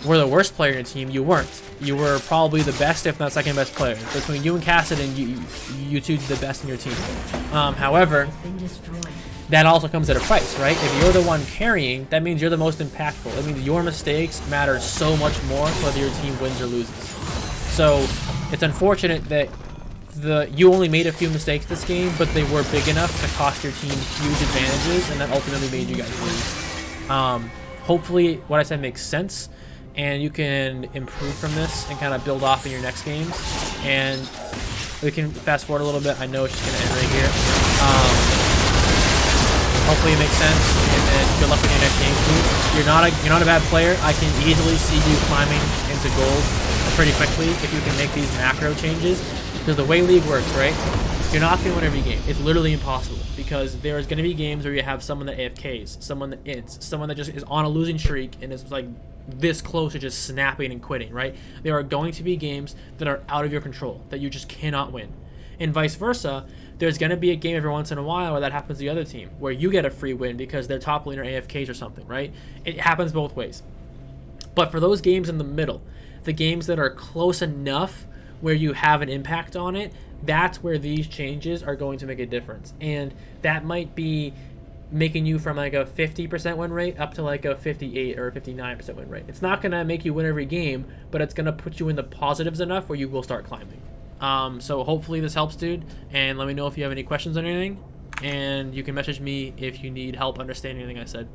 were the worst player in your team. You weren't. You were probably the best, if not second best player. Between you and Cassidy, you 2 did the best in your team. However, that also comes at a price, right? If you're the one carrying, that means you're the most impactful. That means your mistakes matter so much more whether your team wins or loses. So it's unfortunate that you only made a few mistakes this game, but they were big enough to cost your team huge advantages, and that ultimately made you guys lose. Hopefully what I said makes sense, and you can improve from this and kind of build off in your next games. And we can fast forward a little bit. I know it's just going to end right here. Hopefully it makes sense, and then good luck in your next game too. You're not a bad player. I can easily see you climbing into gold pretty quickly if you can make these macro changes. Because the way League works, right? You're not going to win every game. It's literally impossible because there's going to be games where you have someone that AFKs, someone that ints, someone that just is on a losing streak and is like this close to just snapping and quitting, right? There are going to be games that are out of your control that you just cannot win. And vice versa, there's going to be a game every once in a while where that happens to the other team, where you get a free win because their top laner AFKs or something, right? It happens both ways. But for those games in the middle, the games that are close enough where you have an impact on it, that's where these changes are going to make a difference. And that might be making you from like a 50% win rate up to like a 58 or a 59% win rate. It's not going to make you win every game, but it's going to put you in the positives enough where you will start climbing. So hopefully this helps, dude. And let me know if you have any questions on anything. And you can message me if you need help understanding anything I said.